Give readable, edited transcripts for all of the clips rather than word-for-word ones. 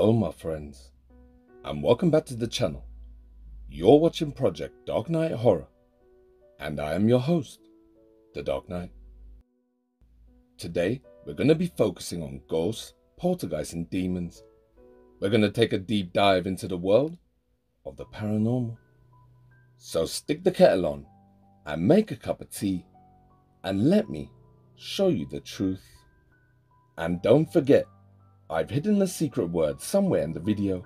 Hello my friends, and welcome back to the channel. You're watching Project Dark Knight Horror, and I am your host, The Dark Knight. Today, we're going to be focusing on ghosts, poltergeists and demons. We're going to take a deep dive into the world of the paranormal. So stick the kettle on, and make a cup of tea, and let me show you the truth. And don't forget, I've hidden the secret word somewhere in the video.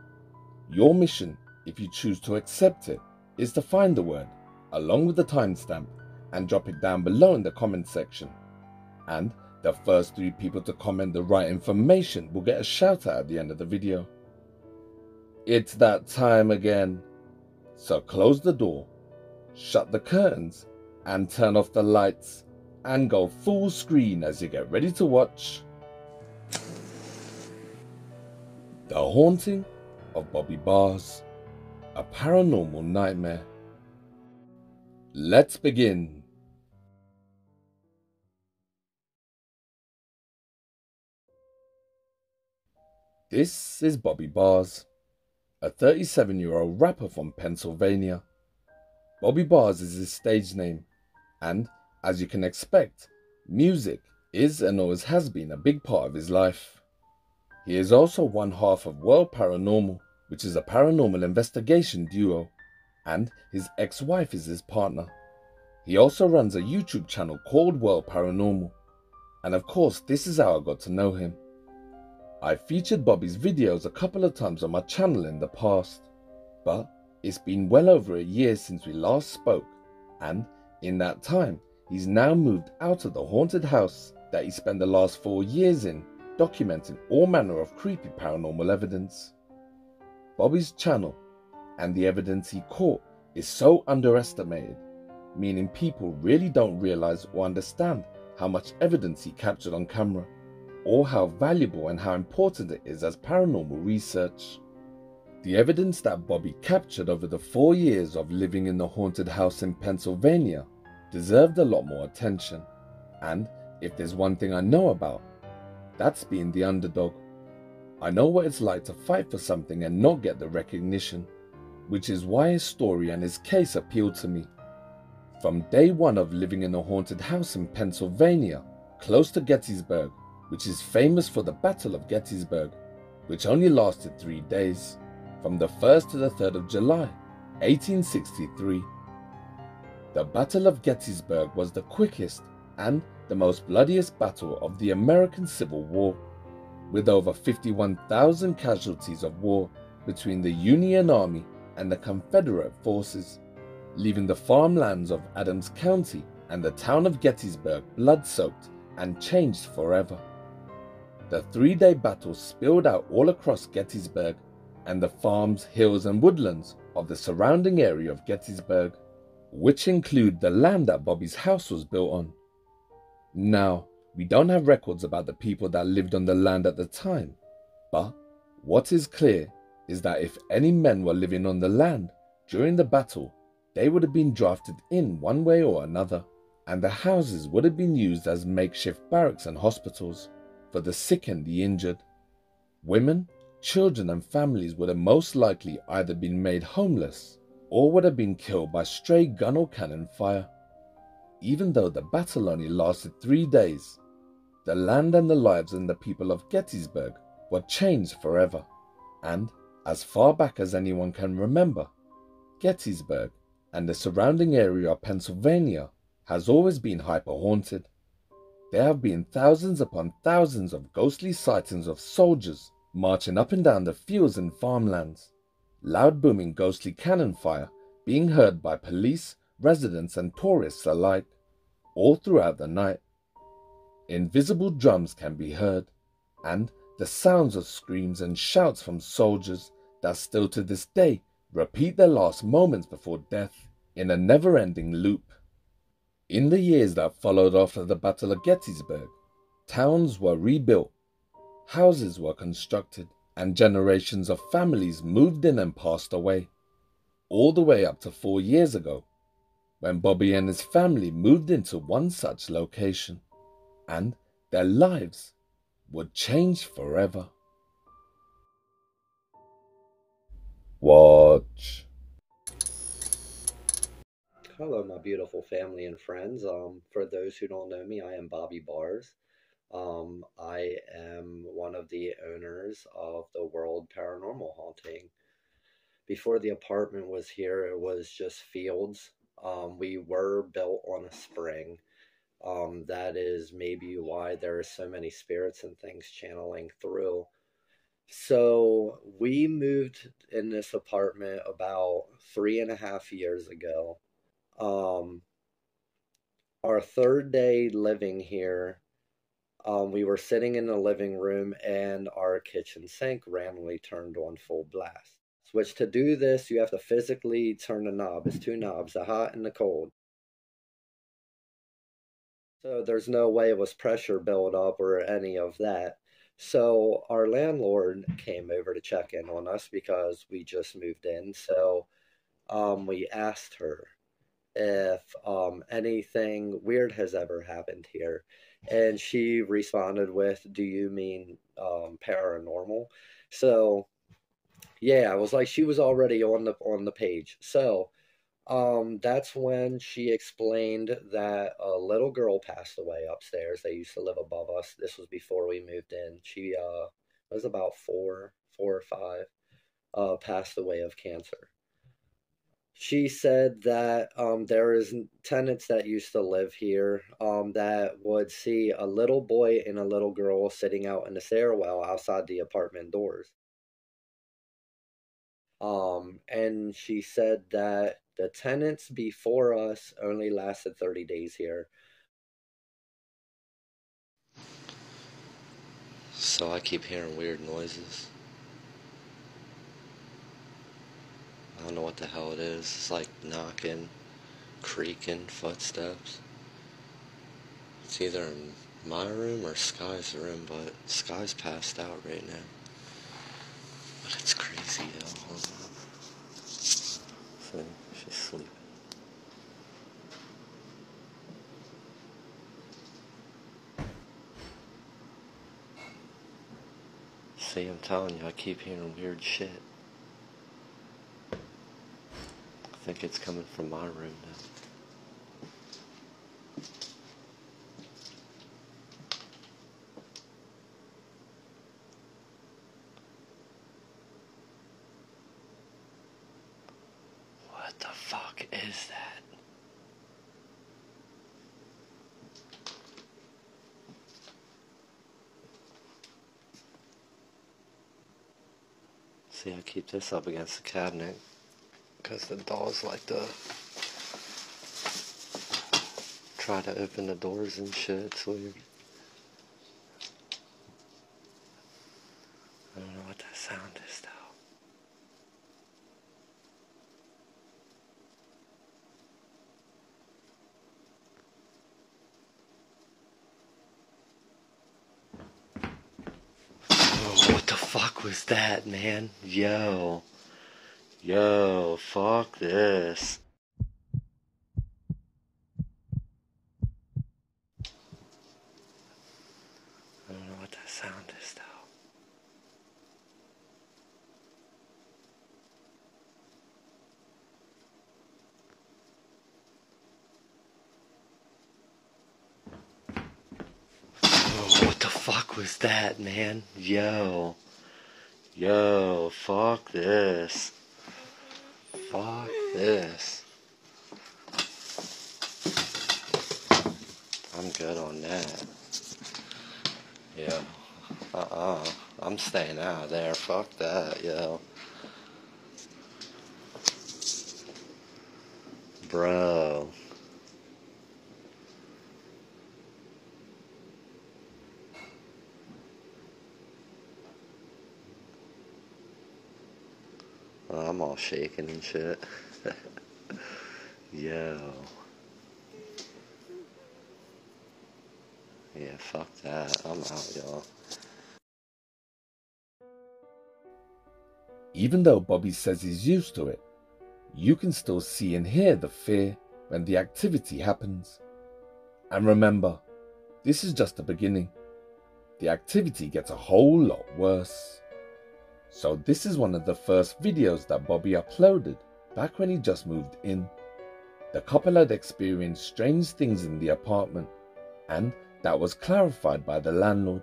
Your mission, if you choose to accept it, is to find the word, along with the timestamp, and drop it down below in the comment section. And the first 3 people to comment the right information will get a shout out at the end of the video. It's that time again. So close the door, shut the curtains, and turn off the lights, and go full screen as you get ready to watch The Haunting of Bobby Bars, a Paranormal Nightmare. Let's begin. This is Bobby Bars, a 37-year-old rapper from Pennsylvania. Bobby Bars is his stage name, and as you can expect, music is and always has been a big part of his life. He is also one half of World Paranormal, which is a paranormal investigation duo, and his ex-wife is his partner. He also runs a YouTube channel called World Paranormal, and of course this is how I got to know him. I've featured Bobby's videos a couple of times on my channel in the past, but it's been well over a year since we last spoke, and in that time he's now moved out of the haunted house that he spent the last 4 years in, documenting all manner of creepy paranormal evidence. Bobby's channel and the evidence he caught is so underestimated, meaning people really don't realize or understand how much evidence he captured on camera, or how valuable and how important it is as paranormal research. The evidence that Bobby captured over the 4 years of living in the haunted house in Pennsylvania deserved a lot more attention, and if there's one thing I know about, that's being the underdog. I know what it's like to fight for something and not get the recognition, which is why his story and his case appealed to me. From day one of living in a haunted house in Pennsylvania, close to Gettysburg, which is famous for the Battle of Gettysburg, which only lasted 3 days, from the 1st to the 3rd of July, 1863. The Battle of Gettysburg was the quickest and the most bloodiest battle of the American Civil War, with over 51,000 casualties of war between the Union Army and the Confederate forces, leaving the farmlands of Adams County and the town of Gettysburg blood-soaked and changed forever. The 3-day battle spilled out all across Gettysburg and the farms, hills and woodlands of the surrounding area of Gettysburg, which include the land that Bobby's house was built on. Now, we don't have records about the people that lived on the land at the time, but what is clear is that if any men were living on the land during the battle, they would have been drafted in one way or another, and the houses would have been used as makeshift barracks and hospitals for the sick and the injured. Women, children and families would have most likely either been made homeless or would have been killed by stray gun or cannon fire. Even though the battle only lasted 3 days, the land and the lives and the people of Gettysburg were changed forever, and as far back as anyone can remember, Gettysburg and the surrounding area of Pennsylvania has always been hyper-haunted. There have been thousands upon thousands of ghostly sightings of soldiers marching up and down the fields and farmlands, loud booming ghostly cannon fire being heard by police, residents and tourists alike, all throughout the night. Invisible drums can be heard, and the sounds of screams and shouts from soldiers that still to this day repeat their last moments before death in a never-ending loop. In the years that followed after the Battle of Gettysburg, towns were rebuilt, houses were constructed, and generations of families moved in and passed away, all the way up to 4 years ago, when Bobby and his family moved into one such location, and their lives would change forever. Watch. Hello, my beautiful family and friends. For those who don't know me, I am Bobby Bars. I am one of the owners of the World Paranormal Haunting. Before the apartment was here, it was just fields. We were built on a spring. That is maybe why there are so many spirits and things channeling through. So we moved in this apartment about 3.5 years ago. Um, our third day living here, we were sitting in the living room and our kitchen sink randomly turned on full blast. Which to do this, you have to physically turn the knob. It's two knobs, the hot and the cold. So there's no way it was pressure build up or any of that. So our landlord came over to check in on us because we just moved in. So we asked her if anything weird has ever happened here. And she responded with, "Do you mean paranormal?" So yeah, I was like, she was already on the page. So that's when she explained that a little girl passed away upstairs. They used to live above us. This was before we moved in. She was about four or five, passed away of cancer. She said that there is tenants that used to live here that would see a little boy and a little girl sitting out in the stairwell outside the apartment doors. And she said that the tenants before us only lasted 30 days here. So I keep hearing weird noises. I don't know what the hell it is. It's like knocking, creaking, footsteps. It's either in my room or Sky's room, but Sky's passed out right now. But it's crazy, yo. Hold on. See, she's sleeping. See, I'm telling you, I keep hearing weird shit. I think it's coming from my room now. What the fuck is that? See, I keep this up against the cabinet because the dolls like to try to open the doors and shit. It's weird. I don't know what that sound is though. Oh, what the fuck was that, man? Yo, fuck this. I don't know what that sound is though. Oh, what the fuck was that, man? Yo, fuck this. Fuck this. I'm good on that. Yeah. I'm staying out of there. Fuck that, yo. Bro. I'm all shaking and shit. Yo. Yeah, fuck that. I'm out, y'all. Even though Bobby says he's used to it, you can still see and hear the fear when the activity happens. And remember, this is just the beginning. The activity gets a whole lot worse. So this is one of the first videos that Bobby uploaded back when he just moved in. The couple had experienced strange things in the apartment, and that was clarified by the landlord.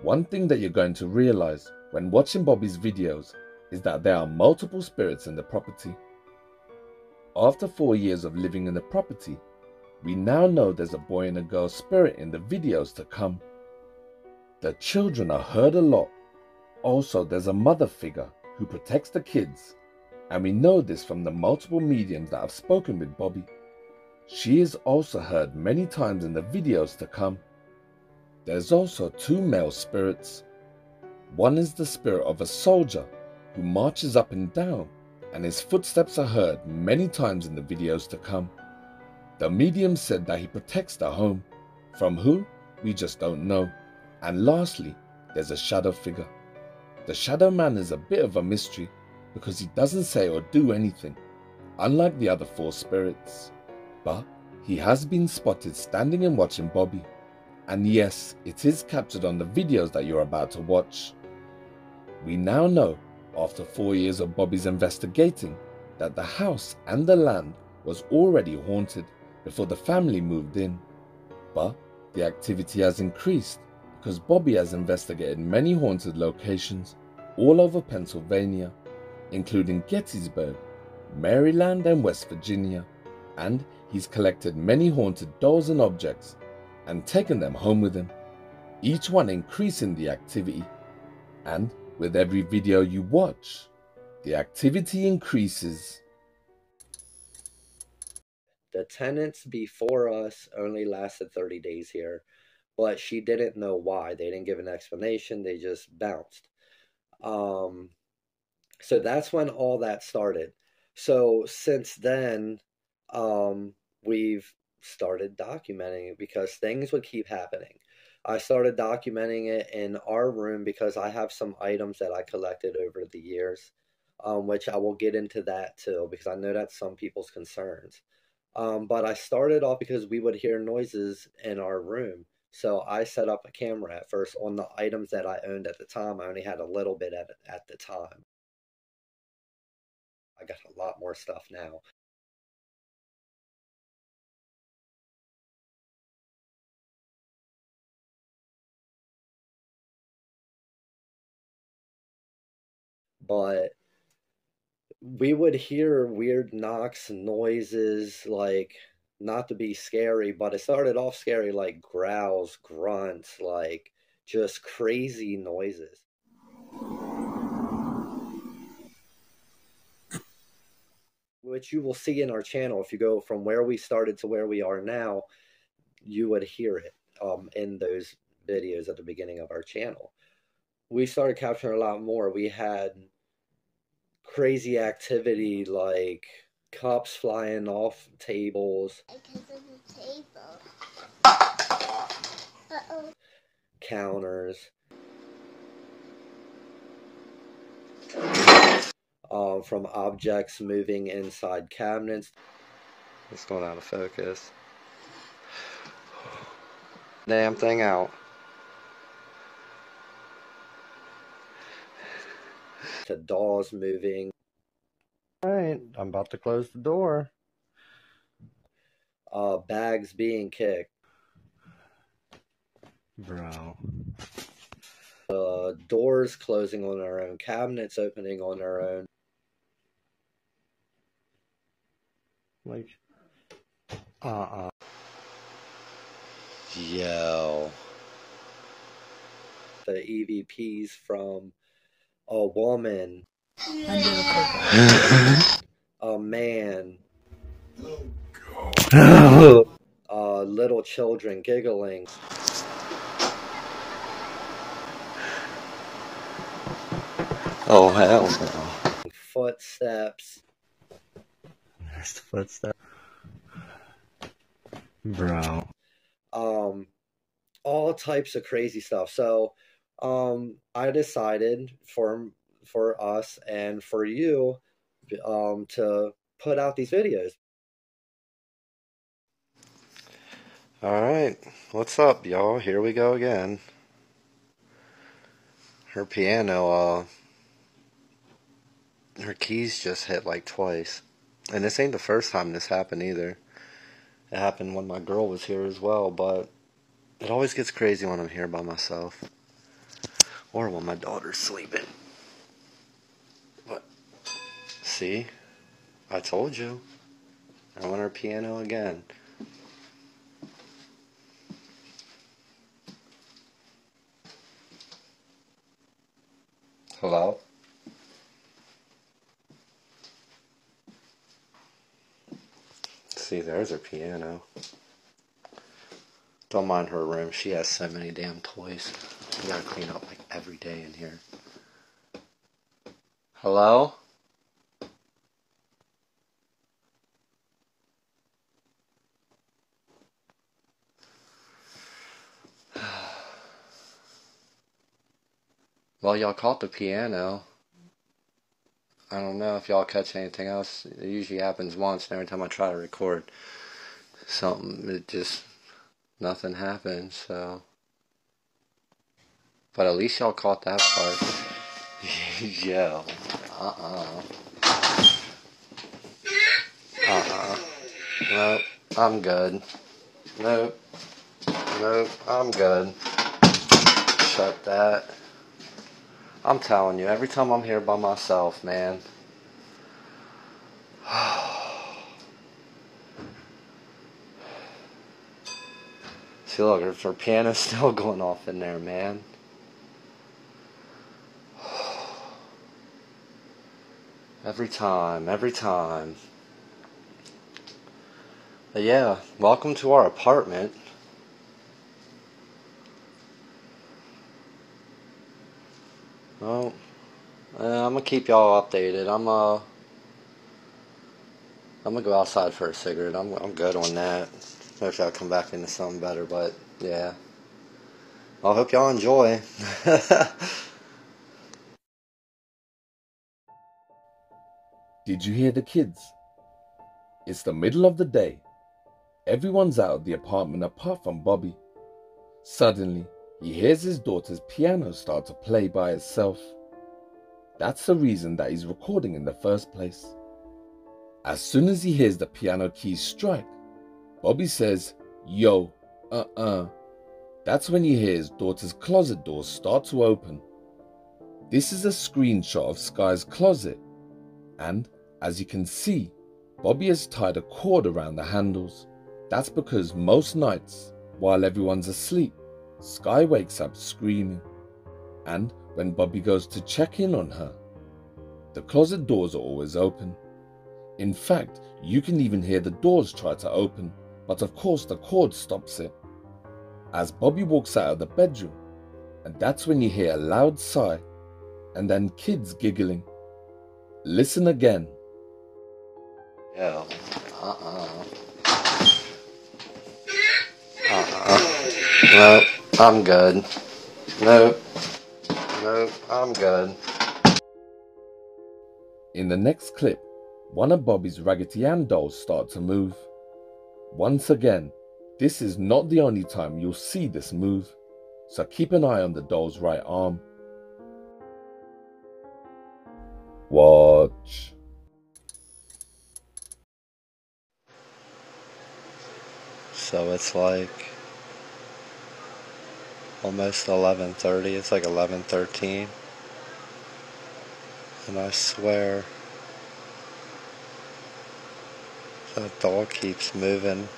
One thing that you're going to realize when watching Bobby's videos is that there are multiple spirits in the property. After 4 years of living in the property, we now know there's a boy and a girl spirit in the videos to come. The children are heard a lot. Also, there's a mother figure who protects the kids, and we know this from the multiple mediums that have spoken with Bobby. She is also heard many times in the videos to come. There's also 2 male spirits. One is the spirit of a soldier who marches up and down, and his footsteps are heard many times in the videos to come. The medium said that he protects the home. From who? We just don't know. And lastly, there's a shadow figure. The shadow man is a bit of a mystery because he doesn't say or do anything, unlike the other 4 spirits. But he has been spotted standing and watching Bobby. And yes, it is captured on the videos that you're about to watch. We now know, after 4 years of Bobby's investigating, that the house and the land was already haunted before the family moved in. But the activity has increased because Bobby has investigated many haunted locations all over Pennsylvania, including Gettysburg, Maryland and West Virginia, and he's collected many haunted dolls and objects and taken them home with him, each one increasing the activity. And with every video you watch, the activity increases. The tenants before us only lasted 30 days here, but she didn't know why. They didn't give an explanation. They just bounced. So that's when all that started. So since then, we've started documenting it because things would keep happening. I started documenting it in our room because I have some items that I collected over the years, which I will get into that too, because I know that's some people's concerns. But I started off because we would hear noises in our room. So I set up a camera at first on the items that I owned at the time. I only had a little bit at the time. I got a lot more stuff now. But we would hear weird knocks and noises, like, not to be scary, but it started off scary, like growls, grunts, like just crazy noises. Which you will see in our channel. If you go from where we started to where we are now, you would hear it in those videos at the beginning of our channel. We started capturing a lot more. We had crazy activity like cups flying off tables. Because of the table. Uh-oh. Counters. From objects moving inside cabinets. It's going out of focus. Damn thing out. To dolls moving. Alright, I'm about to close the door. Bags being kicked. Bro. Doors closing on their own. Cabinets opening on their own. Like, Yo. The EVPs from a woman, a man, little children giggling. Oh, hell no. Footsteps. There's the footsteps. Bro. All types of crazy stuff. So, I decided for us and for you, to put out these videos. Alright, what's up, y'all? Here we go again. Her piano, her keys just hit like twice. And this ain't the first time this happened either. It happened when my girl was here as well, but it always gets crazy when I'm here by myself. Or when my daughter's sleeping. But, see? I told you. I want her piano again. Hello? See, there's her piano. Don't mind her room. She has so many damn toys. We gotta clean up like every day in here. Hello? Well, y'all caught the piano. I don't know if y'all catch anything else. It usually happens once, and every time I try to record something, it just, nothing happens, so. But at least y'all caught that part. Yo. Nope, I'm good. Nope, I'm good. Shut that. I'm telling you, every time I'm here by myself, man. See, look, her piano's still going off in there, man. Every time. But yeah, welcome to our apartment. Well, I'm gonna keep y'all updated. I'm gonna go outside for a cigarette. I'm good on that. Maybe I'll come back into something better, but yeah. I hope y'all enjoy. Did you hear the kids? It's the middle of the day. Everyone's out of the apartment apart from Bobby. Suddenly, he hears his daughter's piano start to play by itself. That's the reason that he's recording in the first place. As soon as he hears the piano keys strike, Bobby says, "Yo, That's when he hears his daughter's closet doors start to open. This is a screenshot of Sky's closet, and as you can see, Bobby has tied a cord around the handles. That's because most nights, while everyone's asleep, Sky wakes up screaming. And when Bobby goes to check in on her, the closet doors are always open. In fact, you can even hear the doors try to open, but of course the cord stops it. As Bobby walks out of the bedroom, and that's when you hear a loud sigh, and then kids giggling. Listen again. Yo. Nope, I'm good. Nope, I'm good. In the next clip, one of Bobby's Raggedy Ann dolls start to move. Once again, this is not the only time you'll see this move, so keep an eye on the doll's right arm. Watch. So it's like almost 11:30. It's like 11:13. And I swear that doll keeps moving.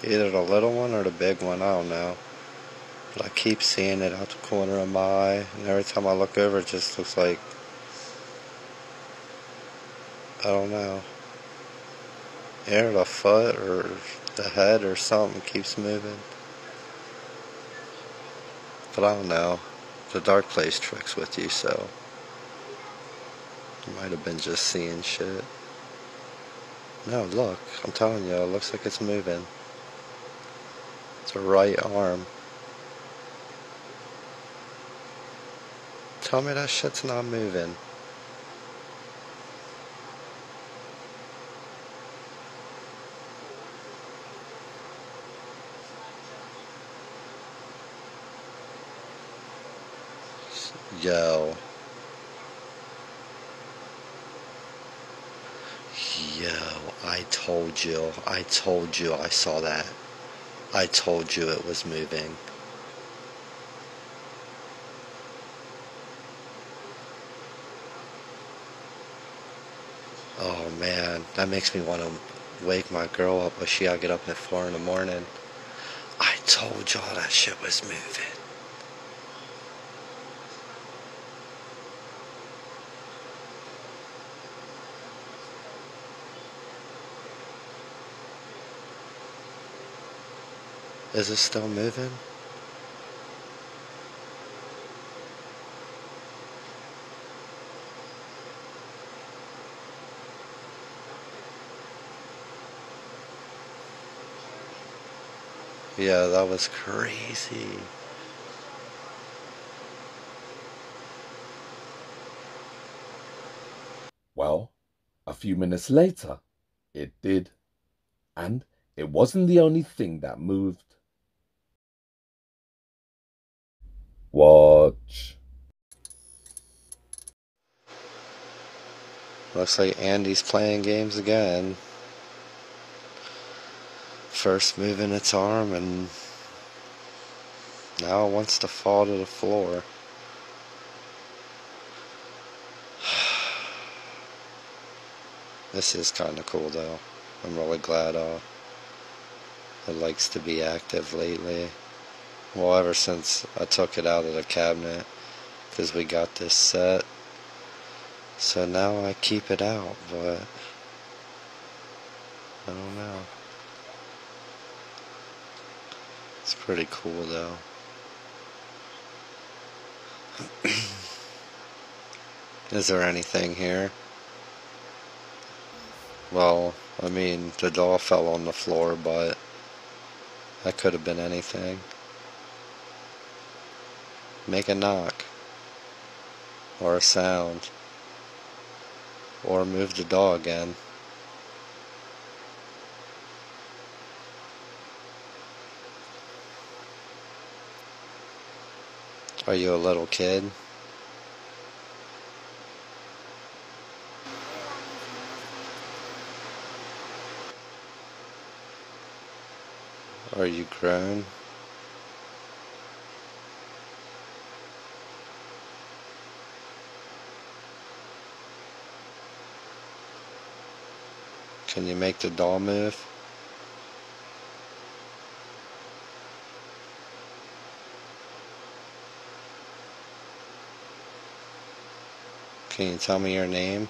Either the little one or the big one, I don't know. But I keep seeing it out the corner of my eye, and every time I look over it just looks like, I don't know, either the foot or the head or something keeps moving. But I don't know. The dark plays tricks with you, so you might have been just seeing shit. No, look, I'm telling you, it looks like it's moving. It's a right arm. Tell me that shit's not moving. Yo. Yo, I told you I saw that. I told you it was moving. Oh man, that makes me want to wake my girl up, but she gotta get up at 4 in the morning. I told y'all that shit was moving. Is it still moving? Yeah, that was crazy. Well, a few minutes later, it did. And it wasn't the only thing that moved. Watch. Looks like Andy's playing games again. First moving its arm and now it wants to fall to the floor. This is kind of cool though. I'm really glad it likes to be active lately. Well, ever since I took it out of the cabinet because we got this set. So now I keep it out, but I don't know. It's pretty cool though. Is there anything here? Well, I mean, the doll fell on the floor, but that could have been anything. Make a knock. Or a sound. Or move the doll again. Are you a little kid? Are you grown? Can you make the doll move? Can you tell me your name?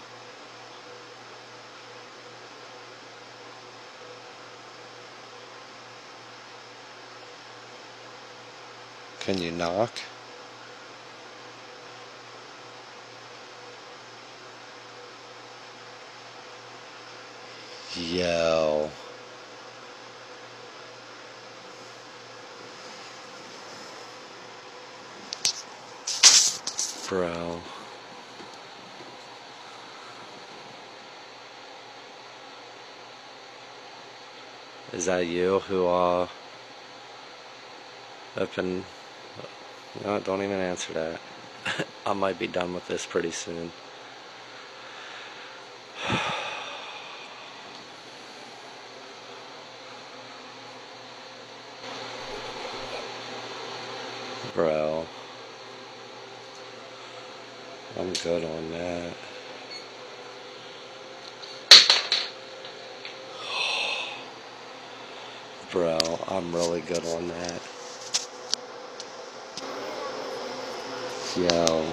Can you knock? Yo. Bro. Is that you who opened... No, don't even answer that. I might be done with this pretty soon. Bro. I'm good on that. Bro, I'm really good on that. Yo.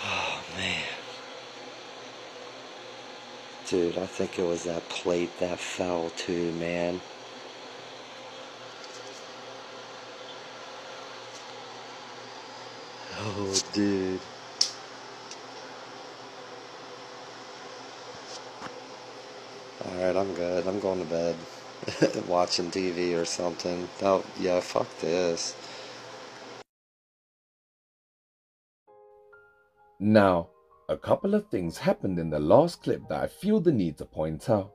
Oh, man. Dude, I think it was that plate that fell too, man. Oh, dude. Alright, I'm good. I'm going to bed. Watching TV or something. Oh, yeah, fuck this. Now, a couple of things happened in the last clip that I feel the need to point out.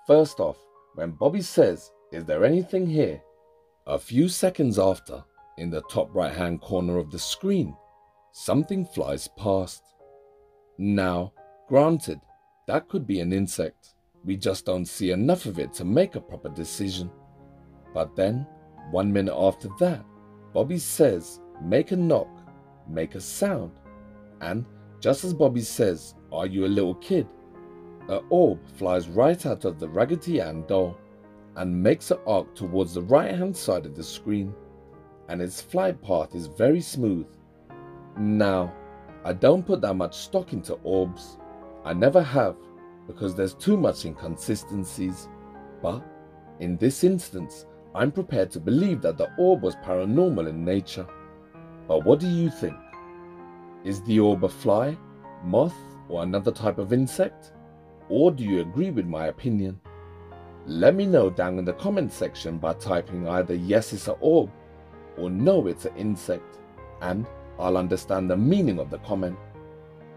First off, when Bobby says, "Is there anything here?" A few seconds after, in the top right hand corner of the screen, something flies past. Now, granted, that could be an insect. We just don't see enough of it to make a proper decision. But then, 1 minute after that, Bobby says, "Make a knock, make a sound." And just as Bobby says, "Are you a little kid?" an orb flies right out of the Raggedy Ann doll and makes an arc towards the right hand side of the screen, and its flight path is very smooth. Now, I don't put that much stock into orbs. I never have, because there's too much inconsistencies. But in this instance, I'm prepared to believe that the orb was paranormal in nature. But what do you think? Is the orb a fly, moth, or another type of insect? Or do you agree with my opinion? Let me know down in the comment section by typing either "yes, it's an orb" or "no, it's an insect," and I'll understand the meaning of the comment.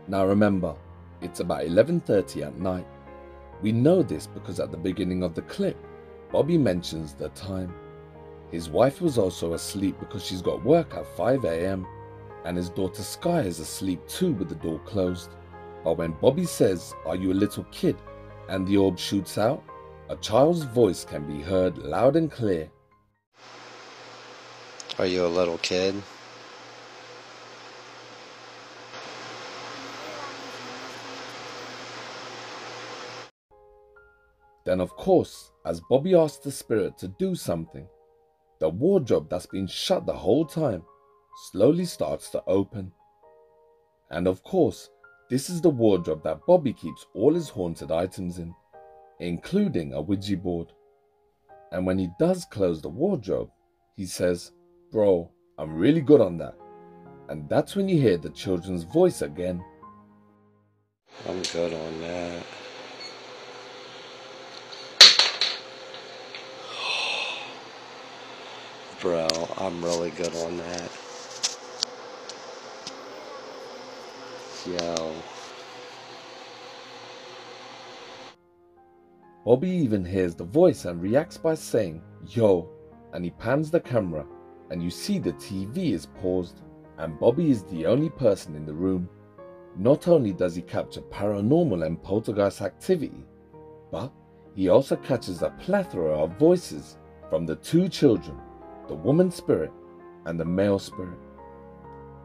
Now remember, it's about 11:30 at night. We know this because at the beginning of the clip, Bobby mentions the time. His wife was also asleep because she's got work at 5 a.m. and his daughter Sky is asleep too with the door closed. But when Bobby says, "Are you a little kid?" and the orb shoots out, a child's voice can be heard loud and clear. Are you a little kid? Then of course, as Bobby asks the spirit to do something, the wardrobe that's been shut the whole time slowly starts to open. And of course, this is the wardrobe that Bobby keeps all his haunted items in, including a Ouija board. And when he does close the wardrobe, he says, "Bro, I'm really good on that." And that's when you hear the children's voice again. I'm good on that. Bro, I'm really good on that. Yo. Bobby even hears the voice and reacts by saying, "Yo," and he pans the camera and you see the TV is paused and Bobby is the only person in the room. Not only does he capture paranormal and poltergeist activity, but he also catches a plethora of voices from the two children, the woman spirit and the male spirit.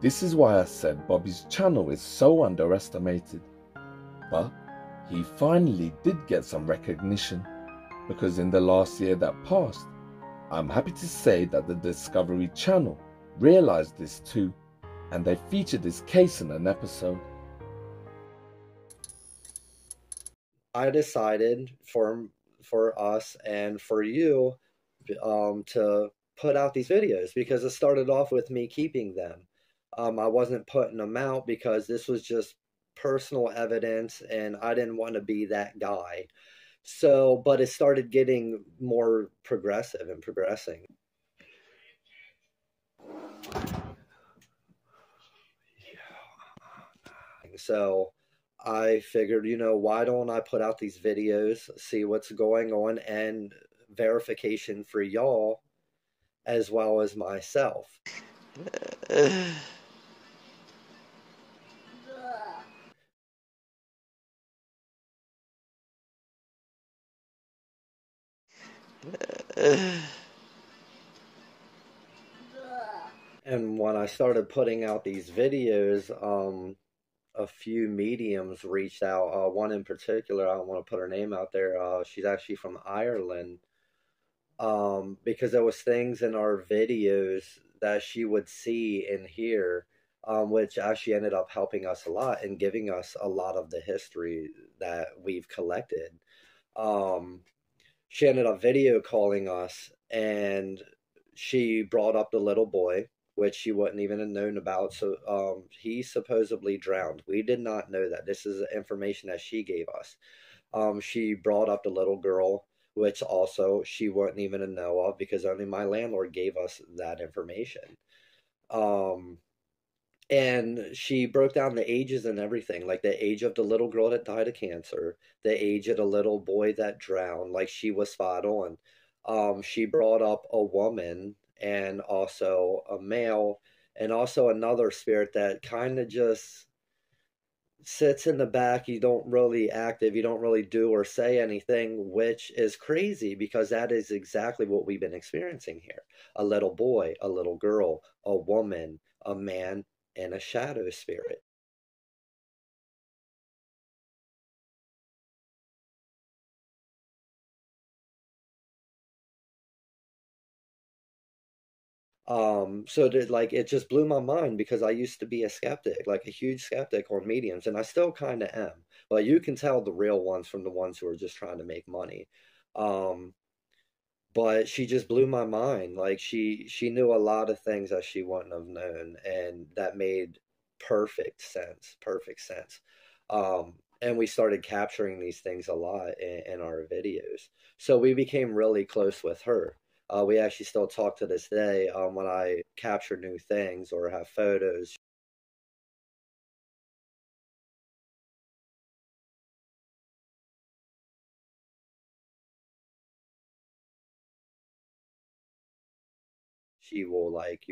This is why I said Bobby's channel is so underestimated. But he finally did get some recognition, because in the last year that passed, I'm happy to say that the Discovery Channel realized this too, and they featured this case in an episode. I decided for us and for you to put out these videos because it started off with me keeping them. I wasn't putting them out because this was just personal evidence and I didn't want to be that guy. So, but it started getting more progressive and progressing. So I figured, why don't I put out these videos, see what's going on, and verification for y'all as well as myself. And when I started putting out these videos, a few mediums reached out. One in particular, I don't want to put her name out there. She's actually from Ireland. Because there was things in our videos that she would see and hear, which actually ended up helping us a lot and giving us a lot of the history that we've collected. She ended up video calling us, and she brought up the little boy, which she wouldn't even have known about. So he supposedly drowned. We did not know that. This is information that she gave us. She brought up the little girl, which also she wouldn't even know of because only my landlord gave us that information. And she broke down the ages and everything, like the age of the little girl that died of cancer, the age of the little boy that drowned, like she was spot on. She brought up a woman and also a male and also another spirit that kind of just sits in the back. You don't really active, you don't really do or say anything, which is crazy because that is exactly what we've been experiencing here. A little boy, a little girl, a woman, a man, and a shadow spirit. So that like it just blew my mind because I used to be a skeptic, like a huge skeptic on mediums, and I still kind of am. But you can tell the real ones from the ones who are just trying to make money. Um, but she just blew my mind. Like she knew a lot of things that she wouldn't have known, and that made perfect sense. Perfect sense. And we started capturing these things a lot in our videos. So we became really close with her. We actually still talk to this day. When I capture new things or have photos, she will like,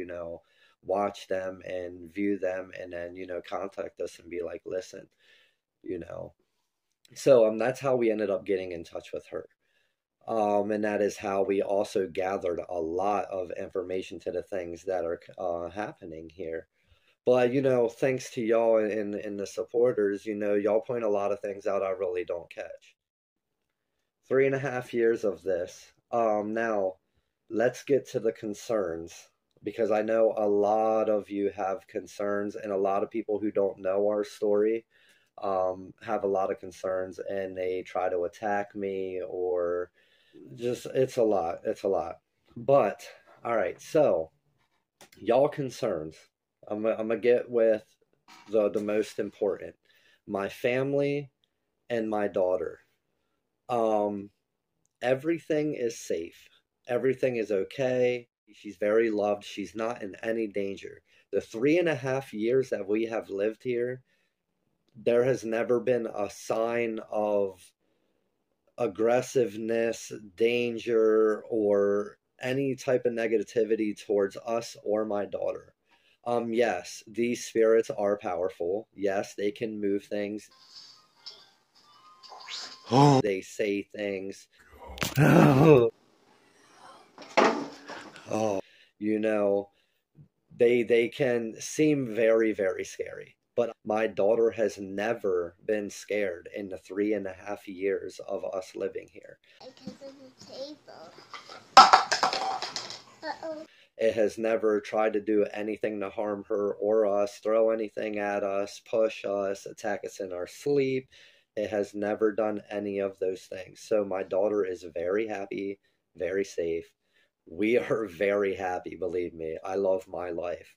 watch them and view them and then, contact us and be like, listen, you know. So that's how we ended up getting in touch with her. And that is how we also gathered a lot of information to the things that are happening here. But thanks to y'all and the supporters, y'all point a lot of things out I really don't catch. 3.5 years of this. Now let's get to the concerns because I know a lot of you have concerns, and a lot of people who don't know our story have a lot of concerns, and they try to attack me or just it's a lot. It's a lot. But all right, so y'all concerns. I'm gonna get with the most important. My family and my daughter. Um, everything is safe. Everything is okay. She's very loved. She's not in any danger. The 3.5 years that we have lived here, there has never been a sign of aggressiveness, danger, or any type of negativity towards us or my daughter. Yes, these spirits are powerful. Yes, they can move things. They say things. Oh, you know, they can seem very, very scary. But my daughter has never been scared in the 3.5 years of us living here. Because of the table. Uh-oh. It has never tried to do anything to harm her or us, throw anything at us, push us, attack us in our sleep. It has never done any of those things. So my daughter is very happy, very safe. We are very happy, believe me. I love my life.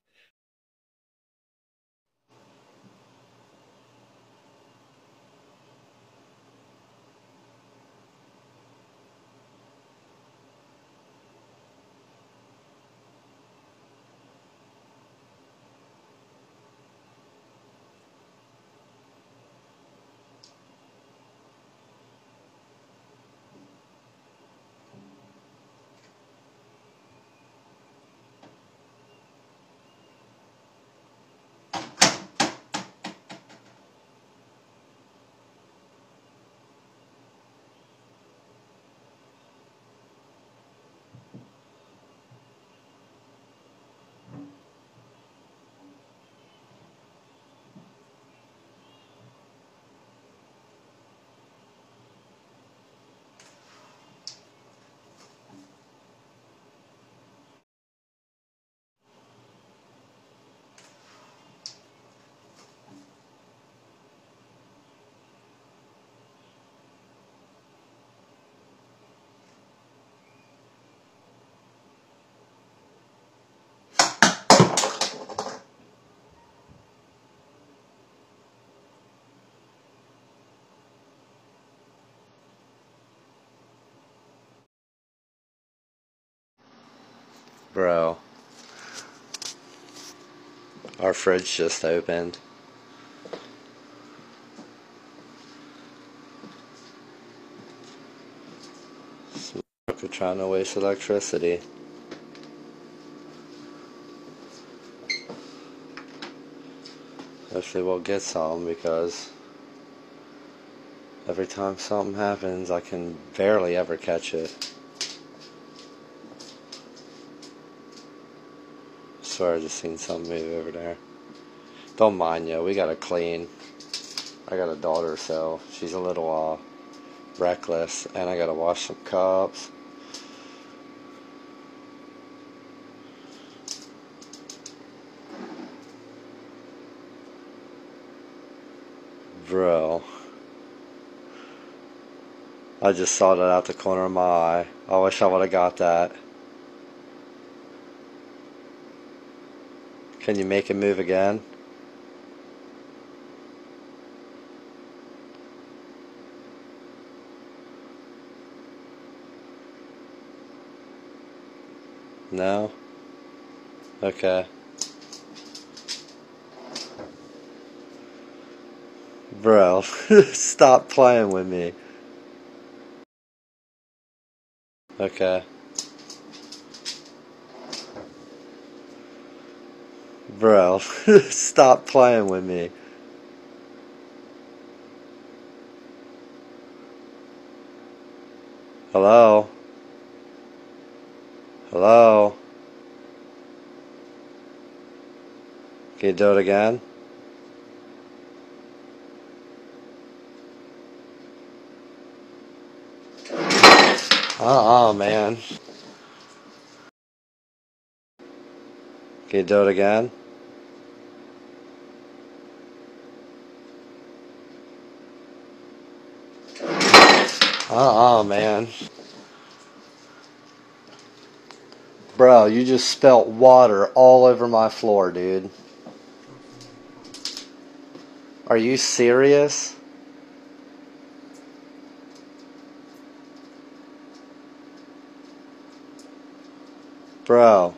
Bro, our fridge just opened. This motherfucker trying to waste electricity. Hopefully we'll get some, because every time something happens, I can barely ever catch it. I swear I just seen something move over there. Don't mind you, we gotta clean. I got a daughter, so she's a little reckless, and I gotta wash some cups. Bro, I just saw that out the corner of my eye. I wish I would have got that. Can you make it move again? No? Okay. Bro, stop playing with me. Okay. Bro, stop playing with me. Hello? Hello? Can you do it again? Man. Can you do it again? Man. Bro, you just spilt water all over my floor, dude. Are you serious? Bro.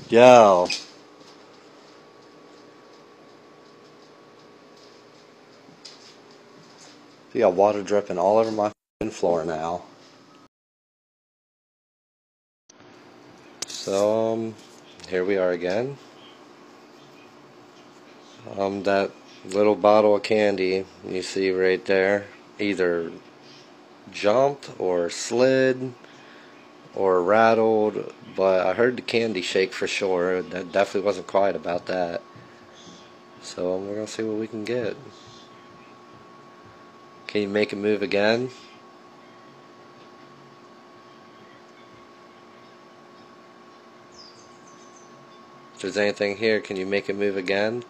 Yo. You got water dripping all over my floor now. So, here we are again. That little bottle of candy you see right there either jumped or slid or rattled, but I heard the candy shake for sure. That definitely wasn't quiet about that. So we're gonna see what we can get. Can you make it move again? If there's anything here, can you make it move again?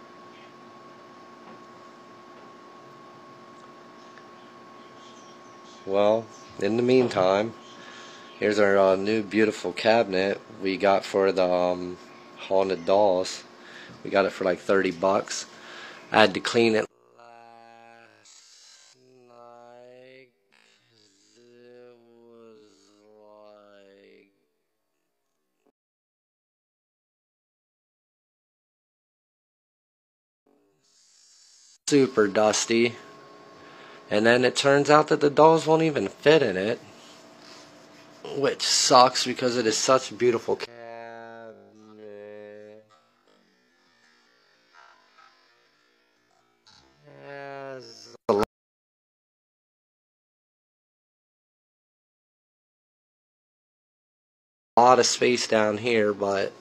Well, in the meantime, here's our new beautiful cabinet we got for the haunted dolls. We got it for like 30 bucks. I had to clean it last night. It was like super dusty. And then it turns out that the dolls won't even fit in it, which sucks because it is such a beautiful cabinet. There's a lot of space down here, but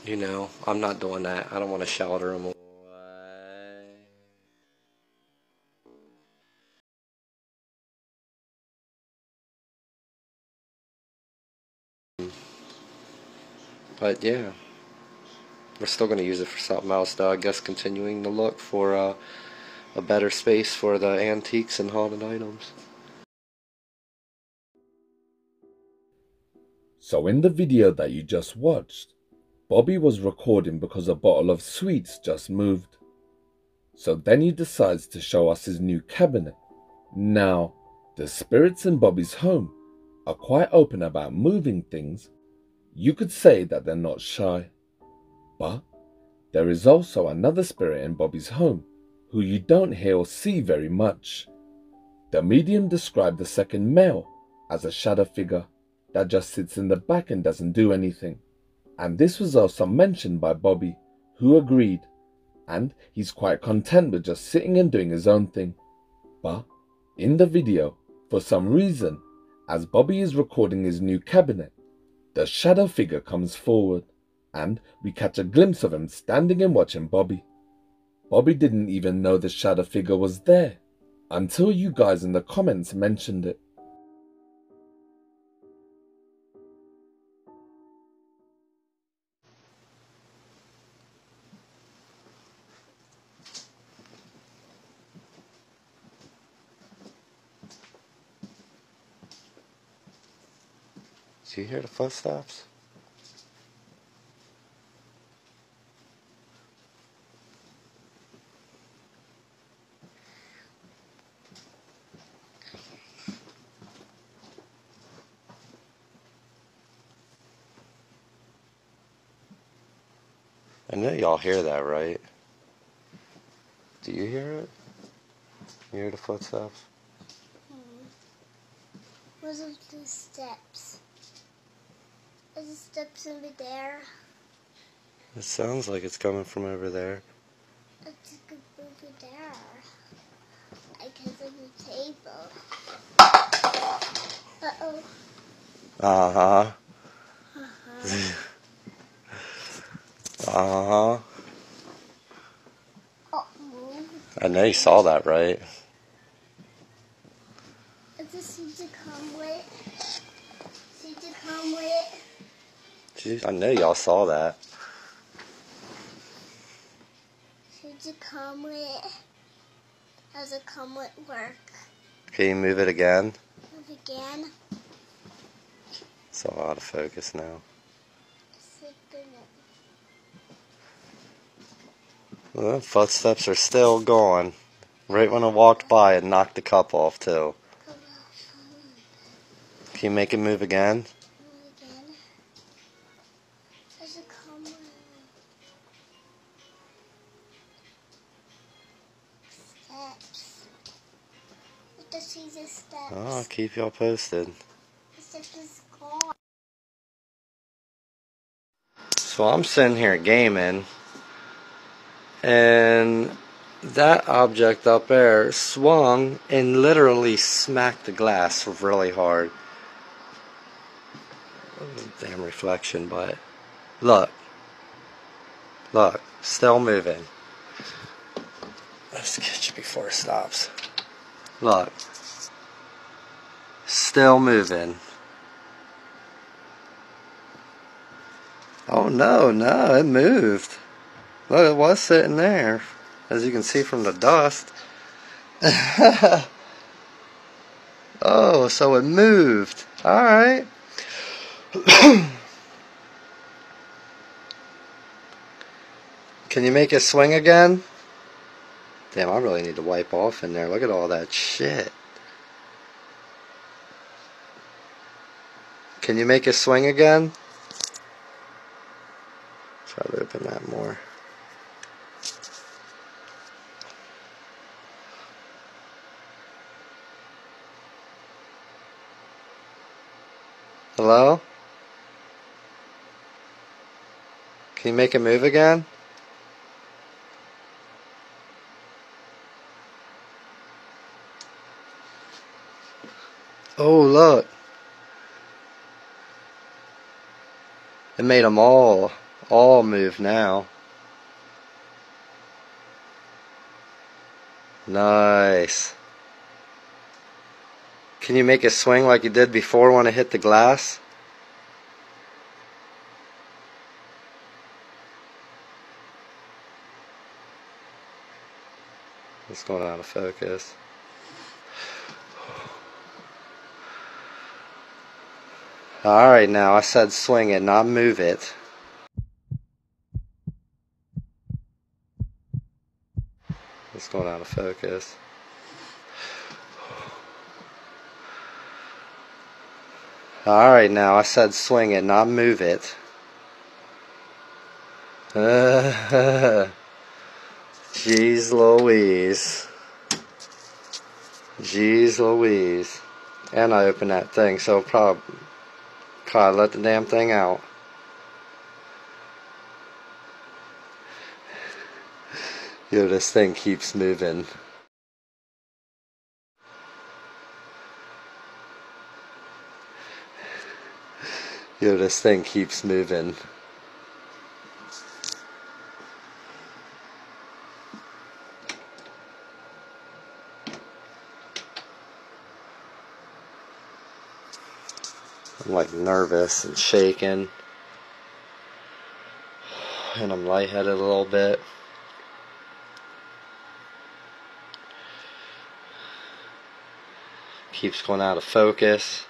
you know, I'm not doing that. I don't want to shelter them away. But yeah, we're still going to use it for something else though. I guess continuing to look for a better space for the antiques and haunted items. So in the video that you just watched, Bobby was recording because a bottle of sweets just moved. So then he decides to show us his new cabinet. Now, the spirits in Bobby's home are quite open about moving things. You could say that they're not shy. But there is also another spirit in Bobby's home who you don't hear or see very much. The medium described the second male as a shadow figure that just sits in the back and doesn't do anything. And this was also mentioned by Bobby, who agreed, and he's quite content with just sitting and doing his own thing. But in the video, for some reason, as Bobby is recording his new cabinet, the shadow figure comes forward, and we catch a glimpse of him standing and watching Bobby. Bobby didn't even know the shadow figure was there, until you guys in the comments mentioned it. Do you hear the footsteps? I know y'all hear that, right? Do you hear it? You hear the footsteps? Where's the steps? Are the steps over there? It sounds like it's coming from over there. It's over there. I guess on the table. Uh-oh. Uh-huh. Uh-huh. Uh-huh. Oh, move. I know you saw that, right? Is this seed to come with? Seed to come with? Jeez, I know y'all saw that. Seed to come with? Does it come with work? Can you move it again? Move again? It's all out of focus now. Well, the footsteps are still going. Right when I walked by, it knocked the cup off too. Can you make it move again? Move again? Does it come with steps? What does see the steps? Oh, I'll keep y'all posted. The steps is gone. So I'm sitting here gaming, and that object up there swung and literally smacked the glass really hard. Damn reflection, but look, still moving. Let's get you before it stops. Look, still moving. Oh no, it moved. Look, it was sitting there, as you can see from the dust. Oh, so it moved. Alright. Can you make it swing again? Damn, I really need to wipe off in there. Look at all that shit. Can you make it swing again? Try to open that more. Hello? Can you make it move again? Oh, look. It made them all move now. Nice. Can you make it swing like you did before when it hit the glass? It's going out of focus. Alright, now I said swing it, not move it. It's going out of focus. Alright, now I said swing it, not move it. Jeez Louise. Jeez Louise. And I opened that thing, so probably let the damn thing out. Yo, this thing keeps moving. Yo, this thing keeps moving. I'm like nervous and shaking. And I'm lightheaded a little bit. Keeps going out of focus.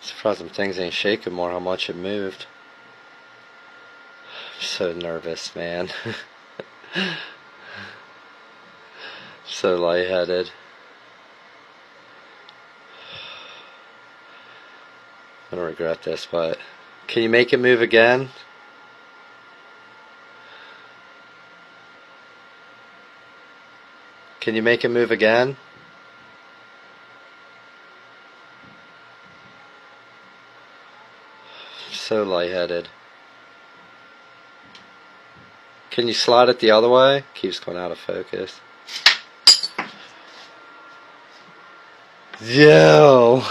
Surprised some things ain't shaking more, how much it moved. I'm so nervous, man. So lightheaded. I don't regret this, but can you make it move again? Can you make it move again? So lightheaded. Can you slide it the other way? Keeps going out of focus. Yo!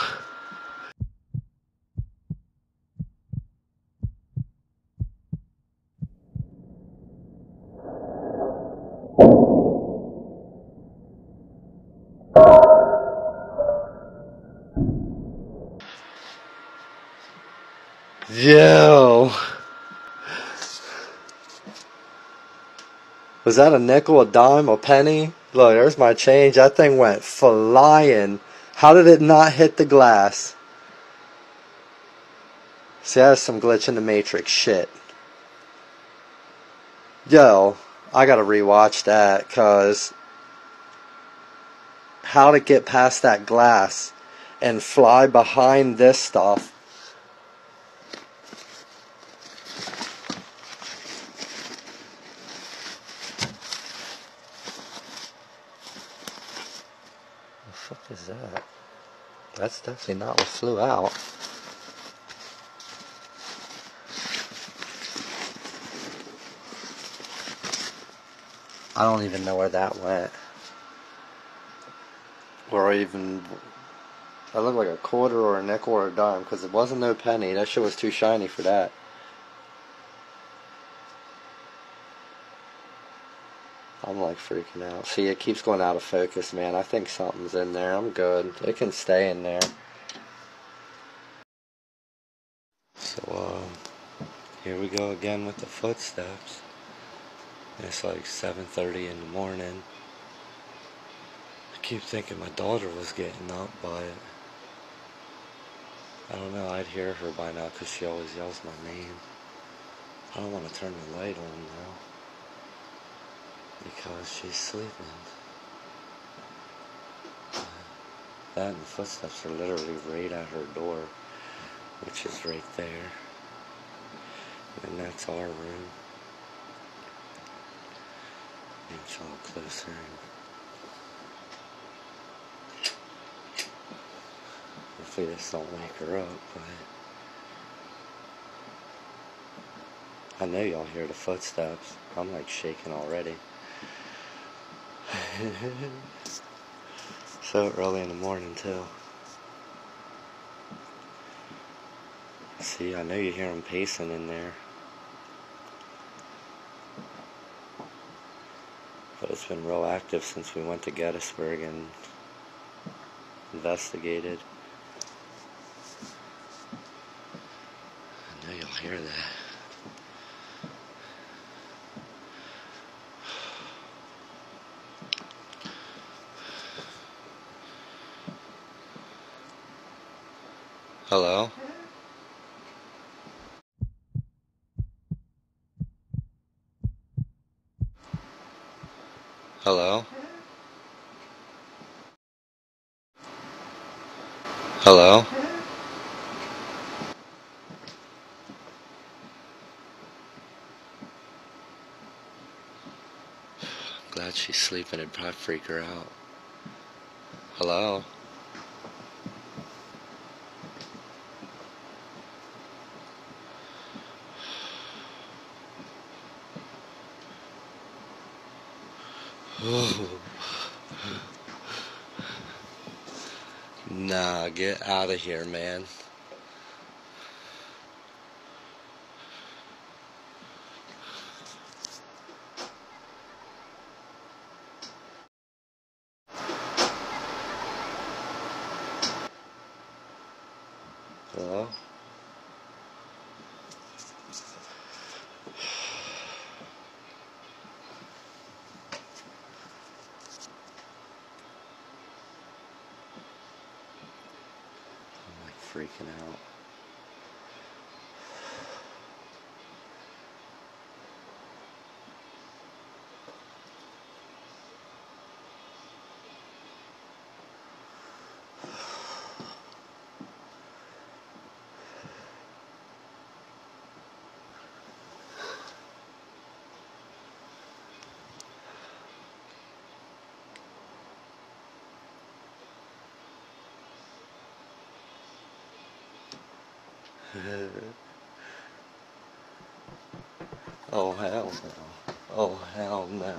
Yo! Was that a nickel, a dime, a penny? Look, there's my change. That thing went flying. How did it not hit the glass? See, that's some glitch in the Matrix shit. Yo, I gotta rewatch that, cause how'd it get past that glass and fly behind this stuff? The fuck is that? That's definitely not what flew out. I don't even know where that went. Or even, that looked like a quarter or a nickel or a dime, because it wasn't no penny. That shit was too shiny for that. I'm like freaking out. See, it keeps going out of focus, man. I think something's in there. I'm good. It can stay in there. So, here we go again with the footsteps. It's like 7:30 in the morning. I keep thinking my daughter was getting up, but I don't know. I'd hear her by now because she always yells my name. I don't want to turn the light on now because she's sleeping. That and the footsteps are literally right at her door, which is right there. And that's our room. It's all closer. Hopefully this don't wake her up, but I know y'all hear the footsteps. I'm like shaking already. So early in the morning too. See, I know you hear them pacing in there. But it's been real active since we went to Gettysburg and investigated. I know you'll hear that. Hello? Hello? Hello? asleep and it'd probably freak her out. Hello? Nah, get out of here, man. Hello? I'm like freaking out. Oh, hell no. Oh, hell no.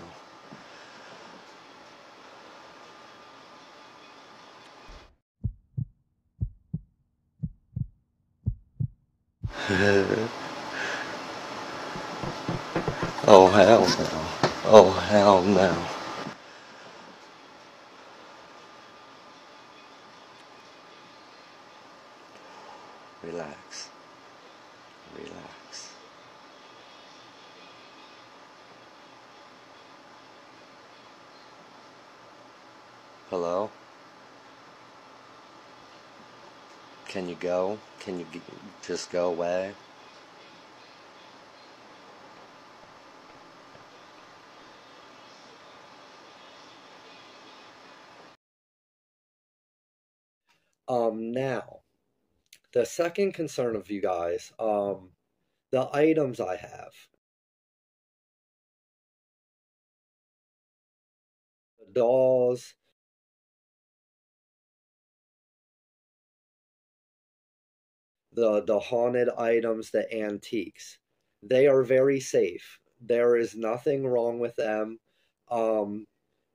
Oh, hell no. Oh, hell no. Relax. Relax. Hello? Can you go? Can you just go away? Now, the second concern of you guys, the items I have. The dolls, the haunted items, the antiques. They are very safe. There is nothing wrong with them.